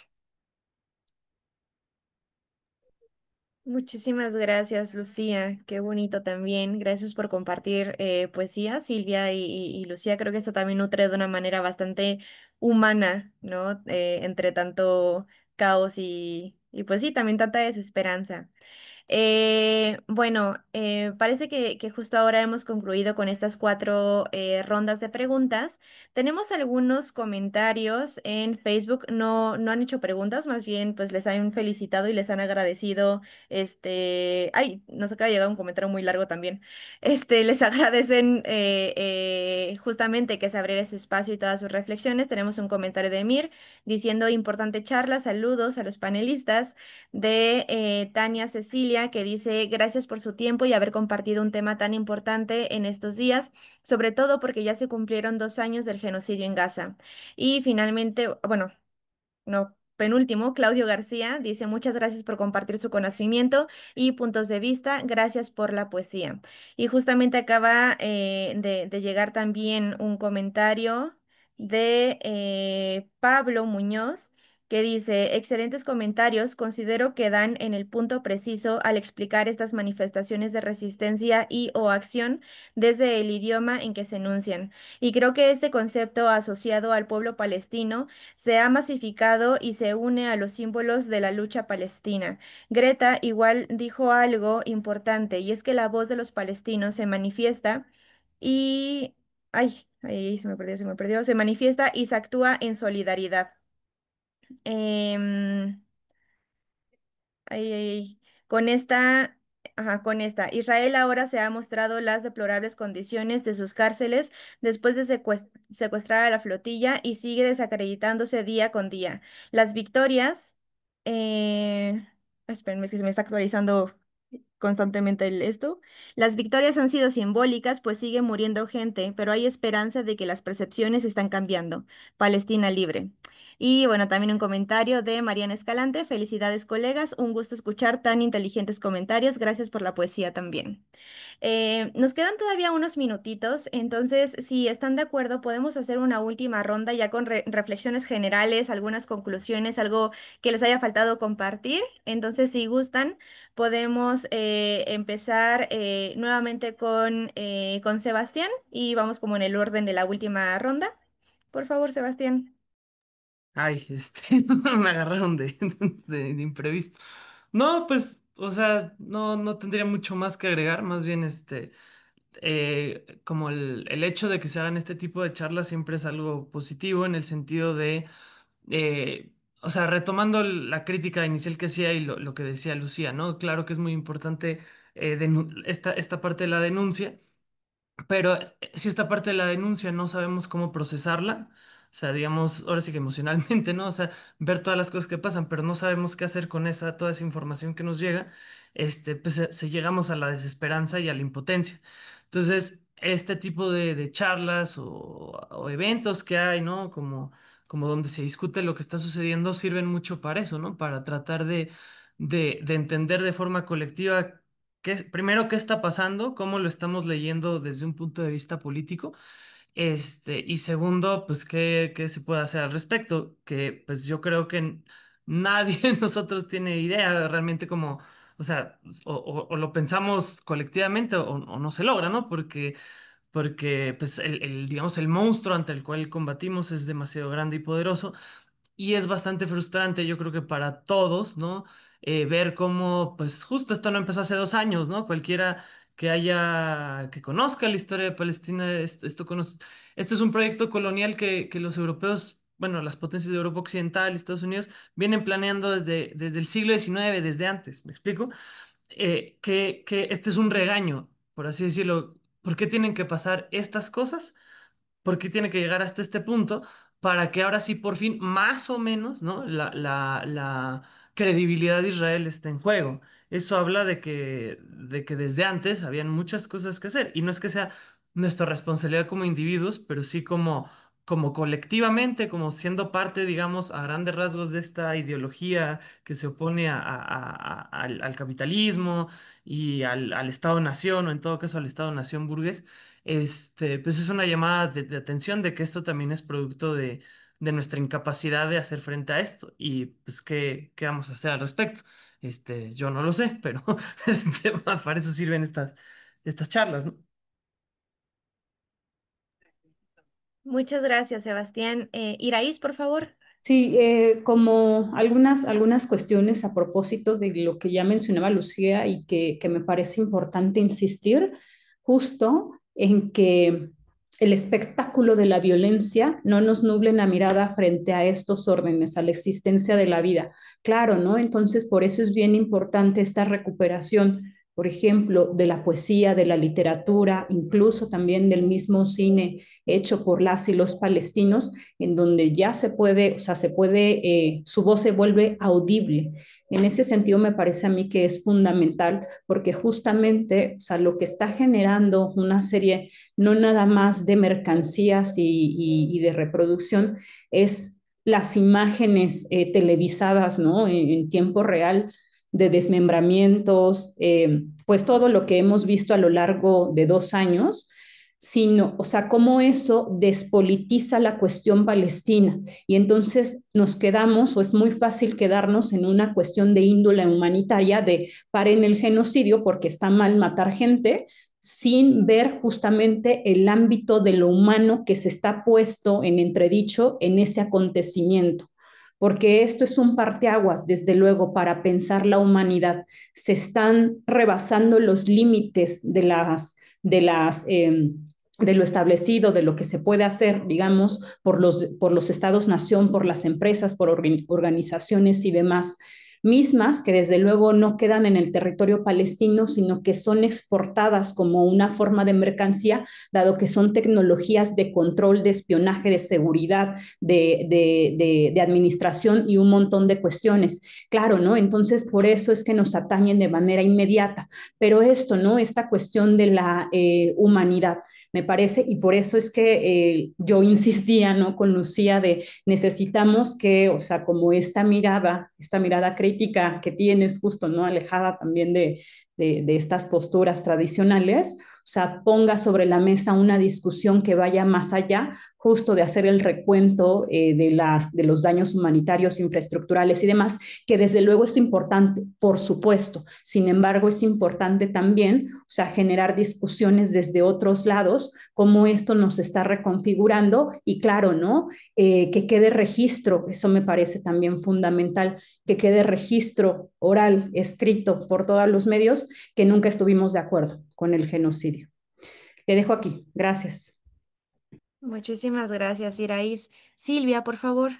S2: Muchísimas gracias, Lucía. Qué bonito también. Gracias por compartir poesía, Silvia y Lucía. Creo que esto también nutre de una manera bastante humana, ¿no? Entre tanto caos y pues sí, también tanta desesperanza. Bueno, parece que justo ahora hemos concluido con estas cuatro rondas de preguntas. Tenemos algunos comentarios en Facebook, no han hecho preguntas, más bien pues les han felicitado y les han agradecido, ay, nos acaba de llegar un comentario muy largo también. Les agradecen justamente que se abriera ese espacio y todas sus reflexiones. Tenemos un comentario de Mir diciendo importante charla, saludos a los panelistas de Tania Cecilia, que dice gracias por su tiempo y haber compartido un tema tan importante en estos días, sobre todo porque ya se cumplieron 2 años del genocidio en Gaza. Y finalmente, bueno, no. Penúltimo, Claudio García dice muchas gracias por compartir su conocimiento y puntos de vista. Gracias por la poesía. Y justamente acaba de llegar también un comentario de Pablo Muñoz que dice, excelentes comentarios, considero que dan en el punto preciso al explicar estas manifestaciones de resistencia y o acción desde el idioma en que se enuncian. Y creo que este concepto asociado al pueblo palestino se ha masificado y se une a los símbolos de la lucha palestina. Greta igual dijo algo importante y es que la voz de los palestinos se manifiesta y... Ay, ahí se me perdió, se manifiesta y se actúa en solidaridad. Em, Ay, ay, ay. Con esta, ajá, con esta. Israel ahora se ha mostrado las deplorables condiciones de sus cárceles después de secuestrar a la flotilla y sigue desacreditándose día con día. Las victorias, espérenme, es que se me está actualizando constantemente esto. Las victorias han sido simbólicas, pues sigue muriendo gente, pero hay esperanza de que las percepciones están cambiando. Palestina libre. Y bueno, también un comentario de Mariana Escalante. Felicidades, colegas. Un gusto escuchar tan inteligentes comentarios. Gracias por la poesía también. Nos quedan todavía unos minutitos, entonces si están de acuerdo podemos hacer una última ronda ya con reflexiones generales, algunas conclusiones, algo que les haya faltado compartir. Entonces si gustan podemos empezar nuevamente con Sebastián y vamos como en el orden de la última ronda. Por favor, Sebastián.
S3: Ay, me agarraron de imprevisto. No, pues, o sea, no tendría mucho más que agregar, más bien, como el hecho de que se hagan este tipo de charlas siempre es algo positivo en el sentido de, o sea, retomando la crítica inicial que hacía y lo que decía Lucía, ¿no? Claro que es muy importante esta parte de la denuncia. Pero si esta parte de la denuncia no sabemos cómo procesarla, o sea, digamos, ahora sí que emocionalmente, ¿no? O sea, ver todas las cosas que pasan, pero no sabemos qué hacer con toda esa información que nos llega, pues llegamos a la desesperanza y a la impotencia. Entonces, este tipo de charlas o eventos que hay, ¿no? Como donde se discute lo que está sucediendo, sirven mucho para eso, ¿no? Para tratar de entender de forma colectiva primero qué está pasando, cómo lo estamos leyendo desde un punto de vista político, y segundo, pues qué se puede hacer al respecto, que pues yo creo que nadie de nosotros tiene idea realmente cómo, o sea, o lo pensamos colectivamente o no se logra, ¿no? Porque pues digamos, el monstruo ante el cual combatimos es demasiado grande y poderoso y es bastante frustrante, yo creo que para todos, ¿no? Ver cómo, pues justo esto no empezó hace 2 años, ¿no? Cualquiera que conozca la historia de Palestina, esto es un proyecto colonial que los europeos, bueno, las potencias de Europa Occidental y Estados Unidos vienen planeando desde el siglo XIX, desde antes, ¿me explico? Que este es un regaño, por así decirlo. ¿Por qué tienen que pasar estas cosas? ¿Por qué tiene que llegar hasta este punto para que ahora sí por fin, más o menos, ¿no? La credibilidad de Israel esté en juego? Eso habla de que desde antes habían muchas cosas que hacer y no es que sea nuestra responsabilidad como individuos, pero sí como colectivamente, como siendo parte, digamos, a grandes rasgos de esta ideología que se opone al capitalismo y al Estado-nación, o en todo caso al Estado-nación burgués. Pues es una llamada de atención de que esto también es producto de nuestra incapacidad de hacer frente a esto. Y pues, ¿qué vamos a hacer al respecto? Yo no lo sé, pero para eso sirven estas charlas, ¿no?
S2: Muchas gracias, Sebastián. Iraís, por favor.
S1: Sí, como algunas cuestiones a propósito de lo que ya mencionaba Lucía y que me parece importante insistir justo en que el espectáculo de la violencia no nos nuble la mirada frente a estos órdenes, a la existencia de la vida. Claro, ¿no? Entonces, por eso es bien importante esta recuperación, por ejemplo, de la poesía, de la literatura, incluso también del mismo cine hecho por las y los palestinos en donde ya se puede, o sea, su voz se vuelve audible. En ese sentido me parece a mí que es fundamental porque justamente, o sea, lo que está generando una serie no nada más de mercancías y de reproducción es las imágenes televisadas, ¿no? En tiempo real de desmembramientos, pues todo lo que hemos visto a lo largo de 2 años, sino, o sea, cómo eso despolitiza la cuestión palestina. Y entonces nos quedamos, o es muy fácil quedarnos en una cuestión de índole humanitaria, de paren el genocidio porque está mal matar gente, sin ver justamente el ámbito de lo humano que se está puesto en entredicho en ese acontecimiento. Porque esto es un parteaguas, desde luego, para pensar la humanidad. Se están rebasando los límites de lo establecido, de lo que se puede hacer, digamos, por los estados-nación, por las empresas, por organizaciones y demás, mismas que desde luego no quedan en el territorio palestino, sino que son exportadas como una forma de mercancía, dado que son tecnologías de control, de espionaje, de seguridad, de administración y un montón de cuestiones. Claro, ¿no? Entonces, por eso es que nos atañen de manera inmediata. Pero esto, ¿no? Esta cuestión de la humanidad, me parece, y por eso es que yo insistía, ¿no? Con Lucía de necesitamos que, o sea, como esta mirada crítica que tienes justo, ¿no? Alejada también de estas posturas tradicionales, o sea, ponga sobre la mesa una discusión que vaya más allá justo de hacer el recuento de los daños humanitarios, infraestructurales y demás, que desde luego es importante, por supuesto. Sin embargo, es importante también, o sea, generar discusiones desde otros lados, cómo esto nos está reconfigurando y claro, ¿no? Que quede registro, eso me parece también fundamental, que quede registro oral, escrito por todos los medios, que nunca estuvimos de acuerdo con el genocidio. Le dejo aquí. Gracias.
S2: Muchísimas gracias, Iraís. Silvia, por favor.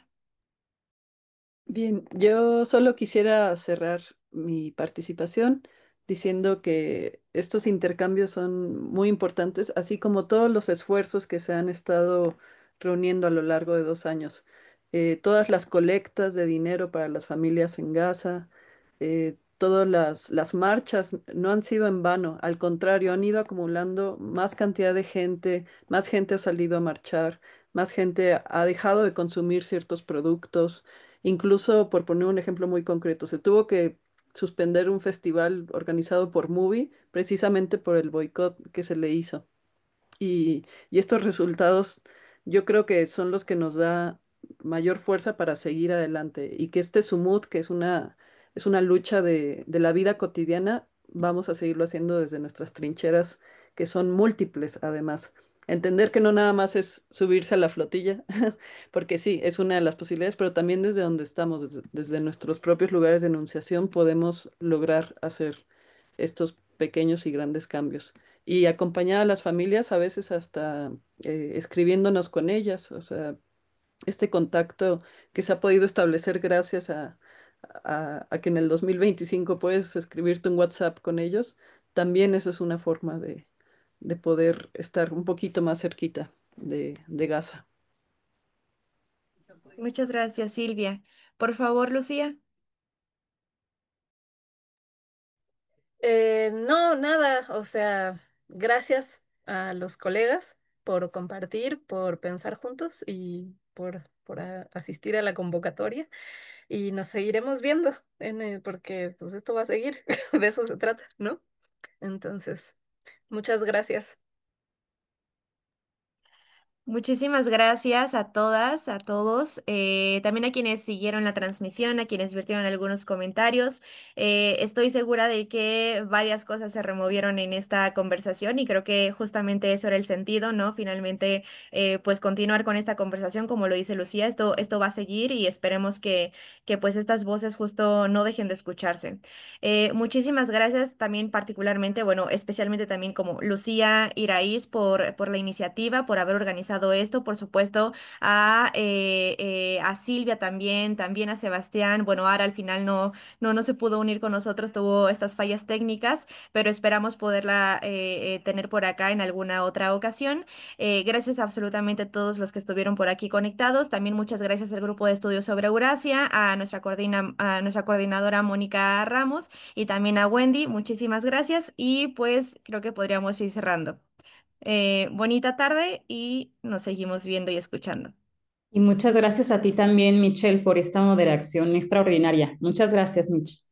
S4: Bien, yo solo quisiera cerrar mi participación diciendo que estos intercambios son muy importantes, así como todos los esfuerzos que se han estado reuniendo a lo largo de 2 años. Todas las colectas de dinero para las familias en Gaza, todas las marchas no han sido en vano, al contrario, han ido acumulando más cantidad de gente, más gente ha salido a marchar, más gente ha dejado de consumir ciertos productos. Incluso, por poner un ejemplo muy concreto, se tuvo que suspender un festival organizado por Movie precisamente por el boicot que se le hizo. Y estos resultados yo creo que son los que nos da mayor fuerza para seguir adelante y que este sumut, que es una lucha de la vida cotidiana, vamos a seguirlo haciendo desde nuestras trincheras, que son múltiples además. Entender que no nada más es subirse a la flotilla, porque sí, es una de las posibilidades, pero también desde donde estamos, desde nuestros propios lugares de enunciación, podemos lograr hacer estos pequeños y grandes cambios y acompañar a las familias, a veces hasta escribiéndonos con ellas, o sea, este contacto que se ha podido establecer gracias a que en el 2025 puedes escribirte un WhatsApp con ellos, también eso es una forma de poder estar un poquito más cerquita de Gaza.
S2: Muchas gracias, Silvia. Por favor, Lucía.
S5: No, nada, o sea, gracias a los colegas por compartir, por pensar juntos y por asistir a la convocatoria. Y nos seguiremos viendo, porque pues esto va a seguir, de eso se trata, ¿no? Entonces, muchas gracias.
S2: Muchísimas gracias a todas, a todos, también a quienes siguieron la transmisión, a quienes virtieron algunos comentarios. Estoy segura de que varias cosas se removieron en esta conversación y creo que justamente eso era el sentido, ¿no? Finalmente, pues continuar con esta conversación, como lo dice Lucía, esto va a seguir y esperemos que pues estas voces justo no dejen de escucharse. Muchísimas gracias también particularmente, bueno, especialmente también como Lucía Iraíz por la iniciativa, por haber organizado esto, por supuesto a Silvia también, también a Sebastián, bueno, Ara al final no se pudo unir con nosotros, tuvo estas fallas técnicas, pero esperamos poderla tener por acá en alguna otra ocasión. Gracias a absolutamente todos los que estuvieron por aquí conectados, también muchas gracias al grupo de estudios sobre Eurasia, a nuestra coordinadora Mónica Ramos y también a Wendy, muchísimas gracias y pues creo que podríamos ir cerrando. Bonita tarde y nos seguimos viendo y escuchando.
S1: Y muchas gracias a ti también, Michelle, por esta moderación extraordinaria. Muchas gracias, Mich.